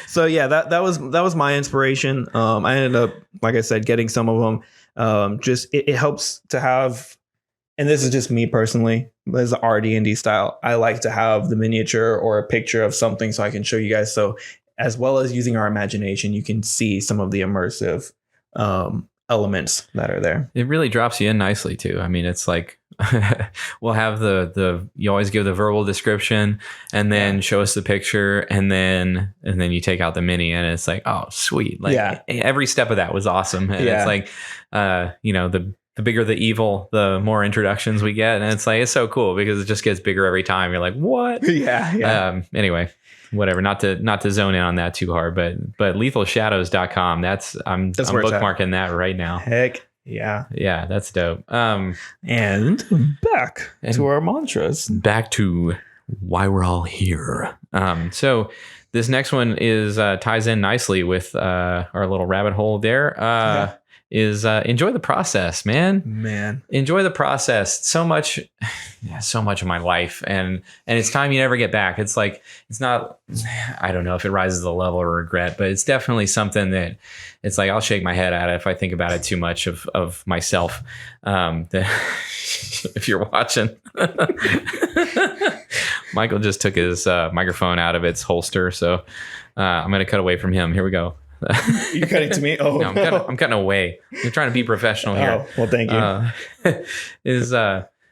So yeah, that was my inspiration. I ended up, like I said, getting some of them. Just it helps to have, and this is just me personally, as the RD&D style, I like to have the miniature or a picture of something so I can show you guys. So as well as using our imagination, you can see some of the immersive elements that are there. It really drops you in nicely too. I mean, it's like we'll have the you always give the verbal description and then show us the picture, and then you take out the mini, and it's like, oh, sweet. Like every step of that was awesome. And it's like you know, the bigger the evil, the more introductions we get, and it's like, it's so cool because it just gets bigger every time. You're like, what? Yeah. Anyway, whatever, not to zone in on that too hard, but lethalshadows.com, I'm bookmarking that right now. Heck yeah. Yeah, that's dope. And back to our mantras. Back to why we're all here. So this next one is ties in nicely with our little rabbit hole there. is enjoy the process, Man. enjoy the process. So much of my life, and it's time you never get back. It's like, it's not, I don't know if it rises to the level of regret, but it's definitely something that it's like I'll shake my head at it if I think about it too much of myself. That if you're watching, Michael just took his microphone out of its holster, so I'm going to cut away from him. Here we go. You're cutting to me? Oh, no, I'm cutting away. I'm trying to be professional here. Oh, well, thank you. Is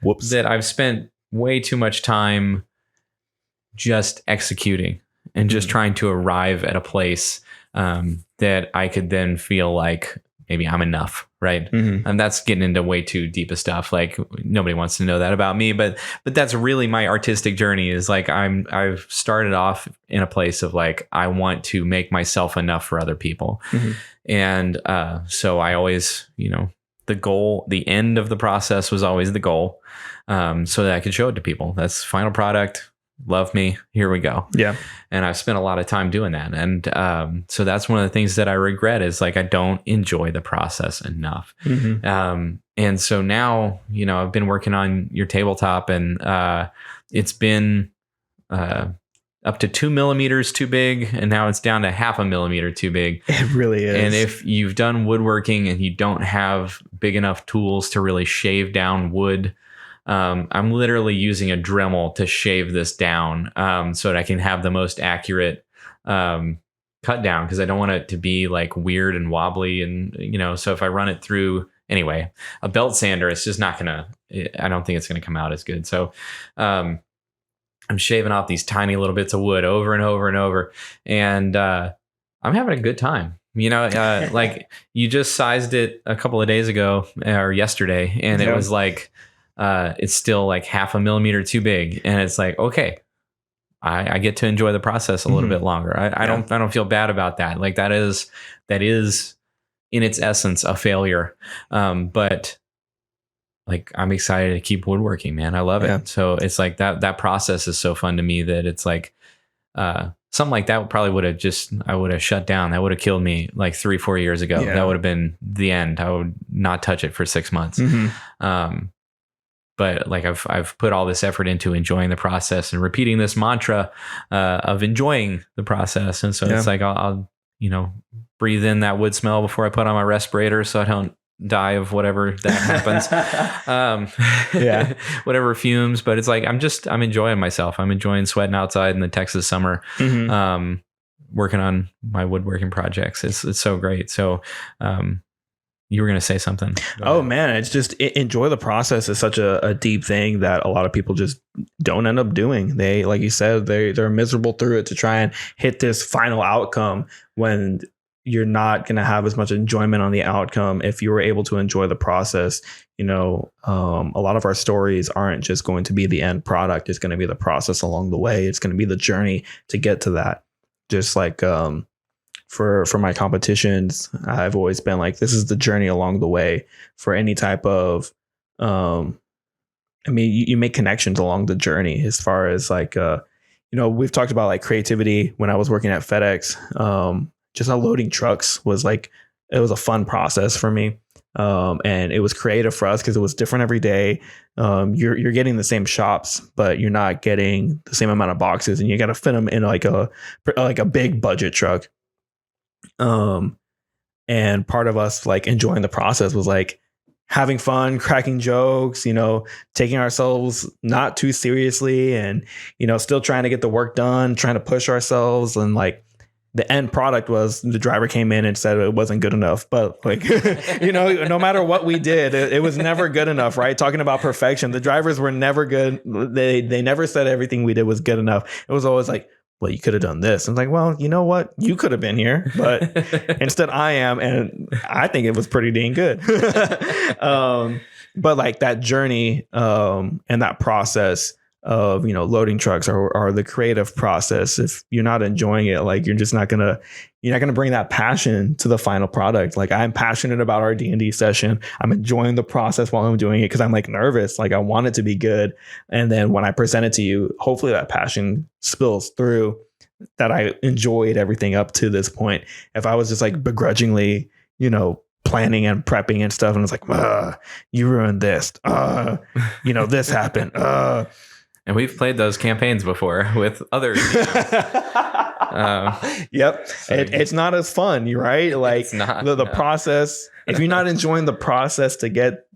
Whoops. that I've spent way too much time just executing and just trying to arrive at a place that I could then feel like maybe I'm enough, right? And that's getting into way too deep of stuff. Like nobody wants to know that about me, but that's really my artistic journey. Is like I've started off in a place of like I want to make myself enough for other people, and so I always, the goal, the end of the process was always the goal, so that I could show it to people. That's final product. Love me. Here we go. Yeah. And I've spent a lot of time doing that. And so that's one of the things that I regret is like I don't enjoy the process enough. And so now, I've been working on your tabletop, and it's been up to 2 millimeters too big, and now it's down to 0.5 millimeter too big. It really is. And if you've done woodworking and you don't have big enough tools to really shave down wood, I'm literally using a Dremel to shave this down so that I can have the most accurate cut down, because I don't want it to be like weird and wobbly. And, so if I run it through anyway, a belt sander, it's just not I don't think it's going to come out as good. So I'm shaving off these tiny little bits of wood over and over and over. And I'm having a good time. Like you just sized it a couple of days ago or yesterday, and it was like, it's still like 0.5 millimeter too big, and it's like, okay, I get to enjoy the process a little bit longer. I don't feel bad about that. Like that is in its essence a failure, but like I'm excited to keep woodworking, man. I love it. So it's like that process is so fun to me that it's like something like that I would have shut down. That would have killed me like 3-4 years ago. That would have been the end. I would not touch it for 6 months. But like I've put all this effort into enjoying the process and repeating this mantra of enjoying the process. And so it's like I'll breathe in that wood smell before I put on my respirator so I don't die of whatever that happens. Whatever fumes. But it's like I'm enjoying myself. I'm enjoying sweating outside in the Texas summer. Working on my woodworking projects. It's so great. So you were going to say something. Oh man, it's just enjoy the process is such a deep thing that a lot of people just don't end up doing. They, like you said, they're miserable through it to try and hit this final outcome when you're not going to have as much enjoyment on the outcome if you were able to enjoy the process. A lot of our stories aren't just going to be the end product. It's going to be the process along the way. It's going to be the journey to get to that. Just like for my competitions, I've always been like, this is the journey along the way for any type of, you make connections along the journey as far as like, we've talked about like creativity when I was working at FedEx, just unloading trucks was like, it was a fun process for me. And it was creative for us because it was different every day. You're getting the same shops, but you're not getting the same amount of boxes, and you got to fit them in like a big budget truck. And part of us like enjoying the process was like having fun, cracking jokes, taking ourselves not too seriously, and, still trying to get the work done, trying to push ourselves. And like the end product was the driver came in and said it wasn't good enough, but like, no matter what we did, it was never good enough, right? Talking about perfection, the drivers were never good. They never said everything we did was good enough. It was always like, well, you could have done this. I'm like, well, you know what? You could have been here, but instead I am. And I think it was pretty dang good. But like that journey and that process of, loading trucks or the creative process, if you're not enjoying it, like you're not going to bring that passion to the final product. Like I'm passionate about our D&D session. I'm enjoying the process while I'm doing it because I'm like nervous. Like I want it to be good. And then when I present it to you, hopefully that passion spills through, that I enjoyed everything up to this point. If I was just like begrudgingly, planning and prepping and stuff. And it's like, you ruined this. This happened. And we've played those campaigns before with other Yep. It's not as fun, right? Like It's not, the no. process, if you're not enjoying the process to get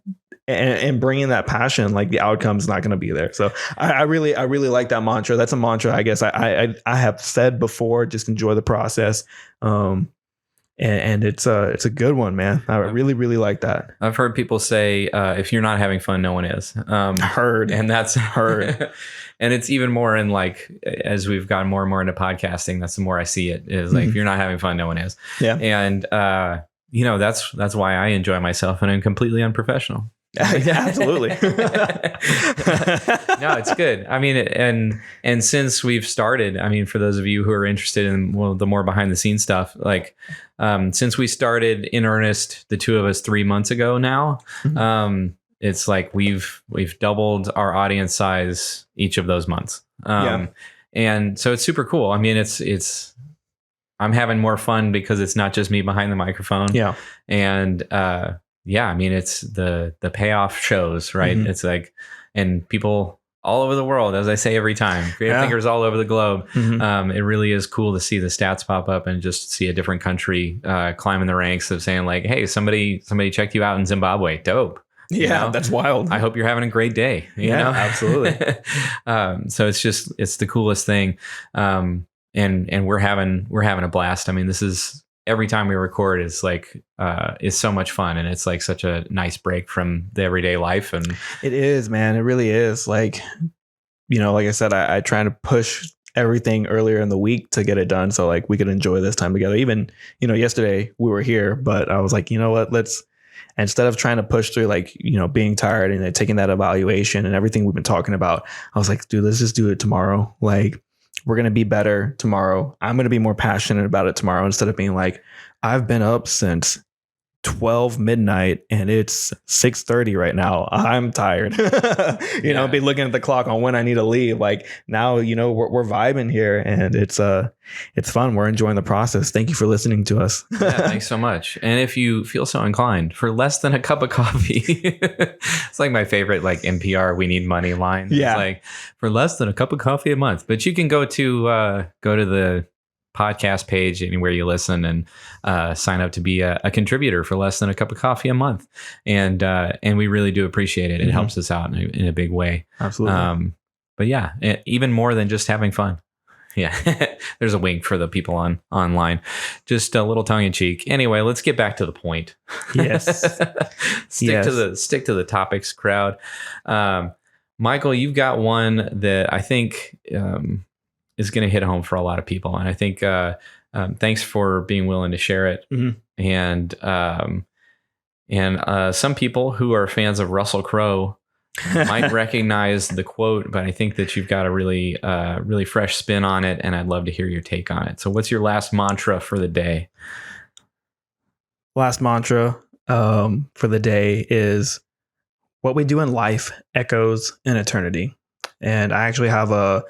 and bringing that passion, like the outcome's not going to be there. So I really like that mantra. That's a mantra, I guess I have said before, just enjoy the process. And it's a good one, man. I really like that. I've heard people say, if you're not having fun, no one is. Heard. And that's Heard. And it's even more in like, as we've gotten more and more into podcasting, that's the more I see it is like, if you're not having fun, no one is. Yeah. And, that's why I enjoy myself and I'm completely unprofessional. Yeah, absolutely. No, it's good. I mean, and since we've started, I mean, for those of you who are interested in the more behind the scenes stuff, like, since we started in earnest, the two of us 3 months ago now, it's like we've doubled our audience size each of those months. And so it's super cool. I mean, it's I'm having more fun because it's not just me behind the microphone. Yeah. And, I mean, it's the payoff shows, right? It's like, and people all over the world, as I say every time, creative thinkers all over the globe. It really is cool to see the stats pop up and just see a different country climbing the ranks of saying like, hey, somebody checked you out in Zimbabwe. Dope. Yeah, that's wild. I hope you're having a great day. You know? Absolutely. So it's the coolest thing. And we're having a blast. I mean, this is every time we record is like, it's so much fun. And it's like such a nice break from the everyday life. And it is, man. It really is. Like, like I said, I try to push everything earlier in the week to get it done. So like we could enjoy this time together. Even, yesterday we were here, but I was like, you know what, instead of trying to push through like, being tired and then taking that evaluation and everything we've been talking about, I was like, dude, let's just do it tomorrow. Like, we're going to be better tomorrow. I'm going to be more passionate about it tomorrow instead of being like, I've been up since 12 midnight and it's 6:30 right now. I'm tired. Be looking at the clock on when I need to leave. Like now, we're vibing here and it's fun. We're enjoying the process. Thank you for listening to us. Thanks so much. And if you feel so inclined, for less than a cup of coffee, it's like my favorite like NPR "We Need Money" line. Yeah. It's like for less than a cup of coffee a month. But you can go to the podcast page anywhere you listen and sign up to be a contributor for less than a cup of coffee a month, and we really do appreciate it. It helps us out in a big way. Absolutely. But yeah, even more than just having fun. Yeah, there's a wink for the people online. Just a little tongue in cheek. Anyway, let's get back to the point. Yes. Stick to the topics, crowd. Michael, you've got one that I think is going to hit home for a lot of people, and I think thanks for being willing to share it. And some people who are fans of Russell Crowe might recognize the quote, but I think that you've got a really fresh spin on it, and I'd love to hear your take on it. So what's your last mantra for the day? Last mantra for the day is, what we do in life echoes in eternity. And I actually I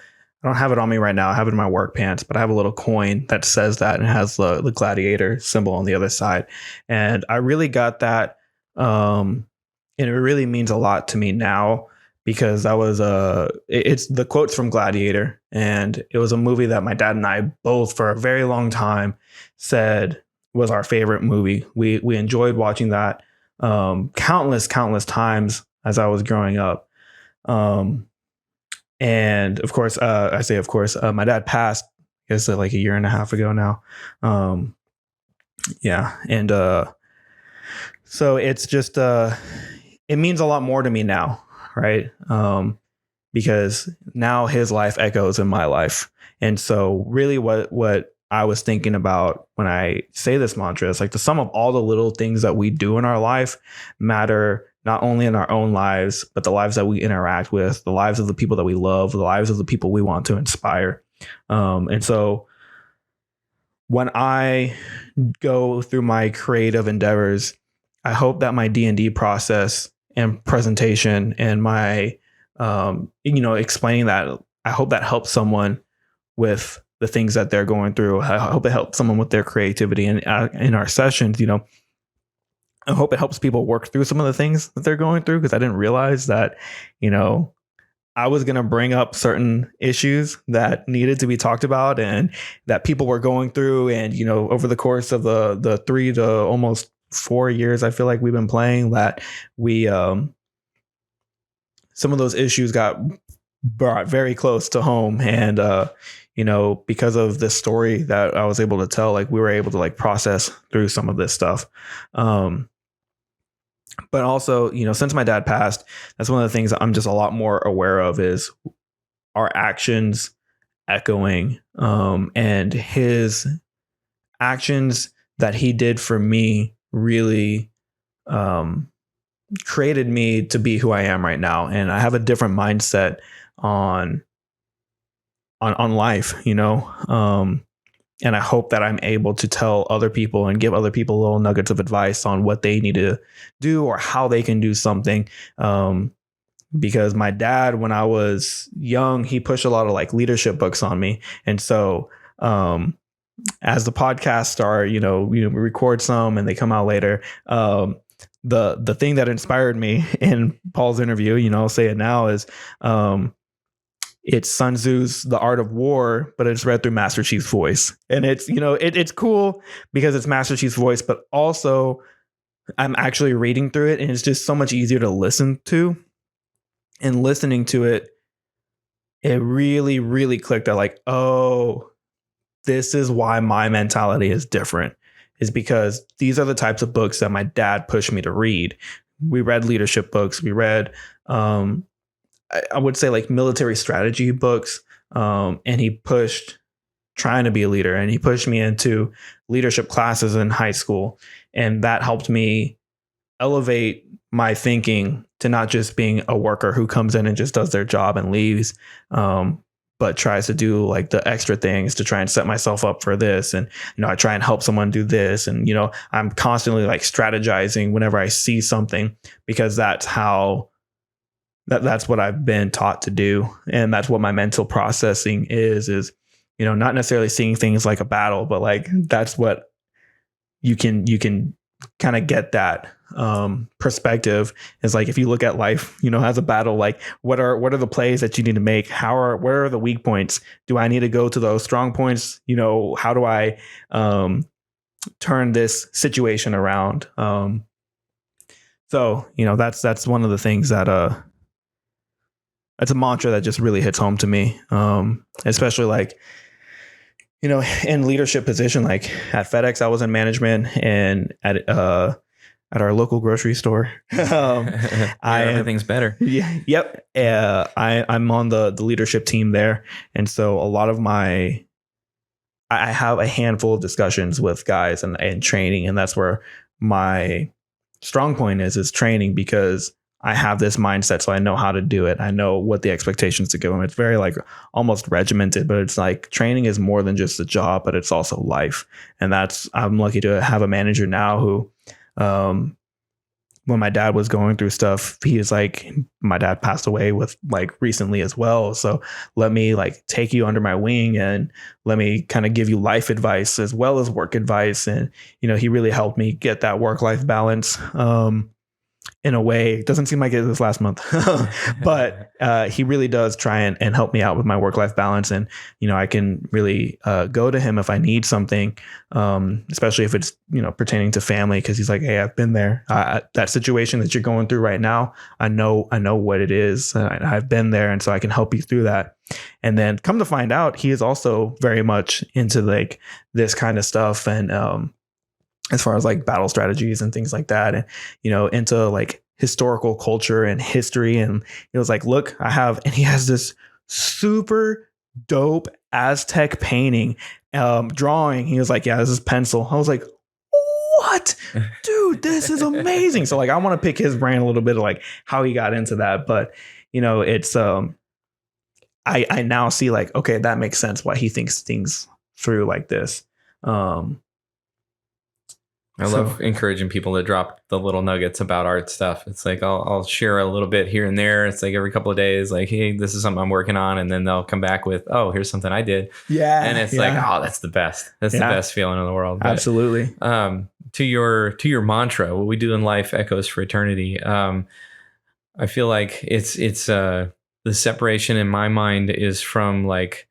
don't have it on me right now. I have it in my work pants, but I have a little coin that says that and has the gladiator symbol on the other side. And I really got that. And it really means a lot to me now because it's the quotes from Gladiator. And it was a movie that my dad and I both for a very long time said was our favorite movie. We enjoyed watching that countless times as I was growing up. And of course, my dad passed, I guess like a year and a half ago now. And so it's just, it means a lot more to me now, right? Because now his life echoes in my life. And so really what I was thinking about when I say this mantra is like the sum of all the little things that we do in our life matter not only in our own lives, but the lives that we interact with, the lives of the people that we love, the lives of the people we want to inspire. And so when I go through my creative endeavors, I hope that my D&D process and presentation and my, explaining that, I hope that helps someone with the things that they're going through. I hope it helps someone with their creativity. And in our sessions, I hope it helps people work through some of the things that they're going through, because I didn't realize that, I was going to bring up certain issues that needed to be talked about and that people were going through. And, over the course of the 3 to almost 4 years, I feel like we've been playing, that we, some of those issues got brought very close to home. And, because of this story that I was able to tell, like, we were able to like process through some of this stuff. But also, since my dad passed, that's one of the things that I'm just a lot more aware of is our actions echoing, and his actions that he did for me really created me to be who I am right now. And I have a different mindset on life, and I hope that I'm able to tell other people and give other people little nuggets of advice on what they need to do or how they can do something. Because my dad, when I was young, he pushed a lot of like leadership books on me. And so as the podcasts are, we record some and they come out later. The thing that inspired me in Paul's interview, I'll say it now, is it's Sun Tzu's The Art of War, but it's read through Master Chief's voice. And it's, it's cool because it's Master Chief's voice, but also I'm actually reading through it and it's just so much easier to listen to. And listening to it, it really, really clicked that like, oh, this is why my mentality is different, is because these are the types of books that my dad pushed me to read. We read leadership books. We read, I would say like military strategy books. And he pushed trying to be a leader, and he pushed me into leadership classes in high school. And that helped me elevate my thinking to not just being a worker who comes in and just does their job and leaves, but tries to do like the extra things to try and set myself up for this. And, I try and help someone do this. And, I'm constantly like strategizing whenever I see something, because that's what I've been taught to do. And that's what my mental processing is, not necessarily seeing things like a battle, but like, that's what you can kind of get that perspective. Is like, if you look at life, as a battle, like what are the plays that you need to make? Where are the weak points? Do I need to go to those strong points? How do I turn this situation around? So, that's one of the things that that's a mantra that just really hits home to me. Especially like, in leadership position, like at FedEx, I was in management, and at our local grocery store, everything's better. Yeah. Yep. I'm on the leadership team there. And so a lot of I have a handful of discussions with guys and training. And that's where my strong point is training, because I have this mindset, so I know how to do it. I know what the expectations to give them. It's very like almost regimented, but it's like training is more than just a job, but it's also life. And I'm lucky to have a manager now who, when my dad was going through stuff, he is like, my dad passed away with like recently as well. So let me like take you under my wing and let me kind of give you life advice as well as work advice. And, he really helped me get that work-life balance. In a way, it doesn't seem like it this last month, but he really does try and help me out with my work-life balance. And, I can really go to him if I need something, especially if it's, pertaining to family, because he's like, hey, I've been there. That situation that you're going through right now, I know what it is. I've been there. And so I can help you through that. And then come to find out, he is also very much into like this kind of stuff. And, as far as like battle strategies and things like that, and, into like historical culture and history. And it was like, look, and he has this super dope Aztec painting, drawing. He was like, yeah, this is pencil. I was like, what, dude, this is amazing. So like, I want to pick his brain a little bit of like how he got into that. But, it's, I now see like, okay, that makes sense why he thinks things through like this. I love encouraging people to drop the little nuggets about art stuff. It's like I'll share a little bit here and there. It's like every couple of days, like, hey, this is something I'm working on, and then they'll come back with, oh, here's something I did. Yeah, and it's like, oh, that's the best. That's the best feeling in the world. But, absolutely. to your mantra, what we do in life echoes for eternity. I feel like it's the separation in my mind is from like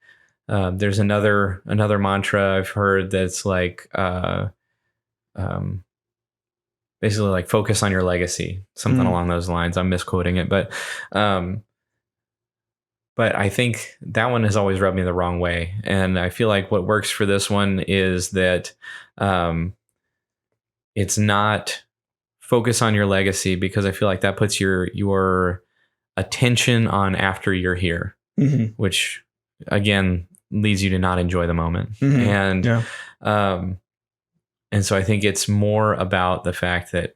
there's another mantra I've heard that's like basically like focus on your legacy, something along those lines. I'm misquoting it, but I think that one has always rubbed me the wrong way. And I feel like what works for this one is that it's not focus on your legacy, because I feel like that puts your attention on after you're here, which again leads you to not enjoy the moment. And so I think it's more about the fact that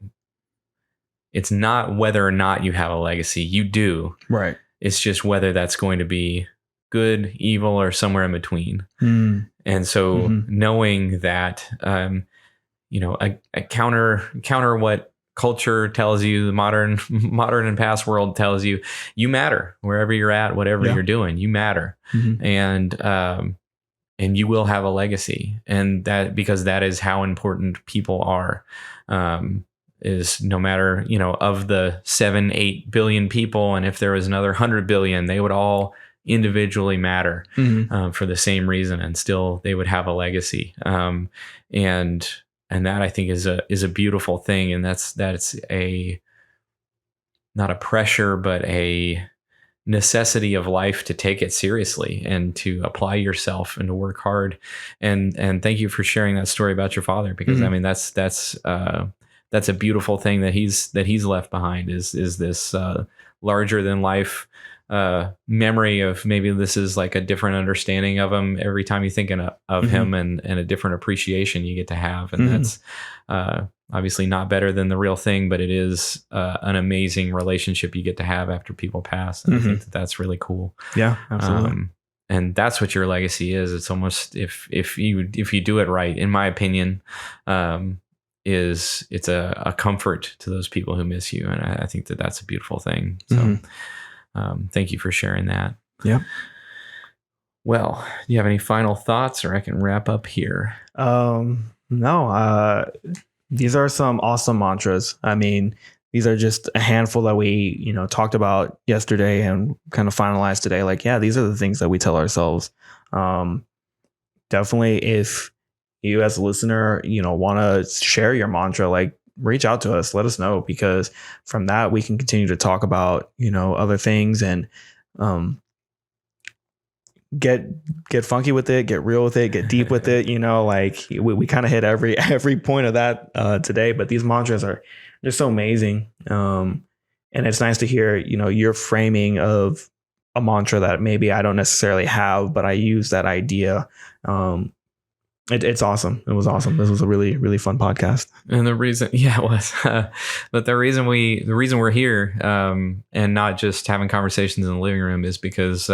it's not whether or not you have a legacy. You do. Right. It's just whether that's going to be good, evil, or somewhere in between. And so knowing that, a counter what culture tells you, the modern and past world tells you, you matter wherever you're at, whatever you're doing, you matter. And you will have a legacy, and that because that is how important people are. Is no matter, of the 7-8 billion people, and if there was another 100 billion, they would all individually matter for the same reason, and still they would have a legacy. And that I think is a beautiful thing, and that's a not a pressure, but a necessity of life to take it seriously and to apply yourself and to work hard. And thank you for sharing that story about your father, because I mean that's a beautiful thing that he's left behind is this larger than life memory of, maybe this is like a different understanding of him every time you think of him, and a different appreciation you get to have. And that's obviously not better than the real thing, but it is an amazing relationship you get to have after people pass. And I think that's really cool. Yeah, absolutely. And that's what your legacy is. It's almost, if you do it right, in my opinion, it's a comfort to those people who miss you. And I think that's a beautiful thing. So thank you for sharing that. Yeah. Well, do you have any final thoughts, or I can wrap up here? No, these are some awesome mantras. I mean, these are just a handful that we, talked about yesterday and kind of finalized today. Like, yeah, these are the things that we tell ourselves. Definitely, if you as a listener, want to share your mantra, like, reach out to us, let us know, because from that we can continue to talk about, other things, and get funky with it, get real with it, get deep with it. Like we kind of hit every point of that today, but these mantras they're so amazing. And it's nice to hear, your framing of a mantra that maybe I don't necessarily have, but I use that idea. It's awesome. It was awesome. This was a really, really fun podcast. And the reason, it was, but the reason we're here, and not just having conversations in the living room, is because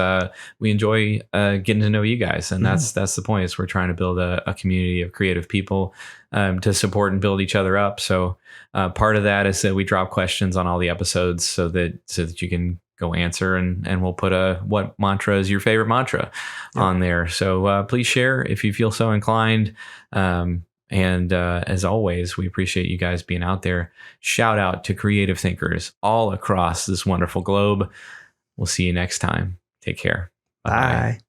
we enjoy getting to know you guys, and that's the point. Is we're trying to build a community of creative people to support and build each other up. So part of that is that we drop questions on all the episodes so that you can go answer, and we'll put what mantra is your favorite mantra on there. So please share if you feel so inclined. And as always, we appreciate you guys being out there. Shout out to creative thinkers all across this wonderful globe. We'll see you next time. Take care. Bye. Bye.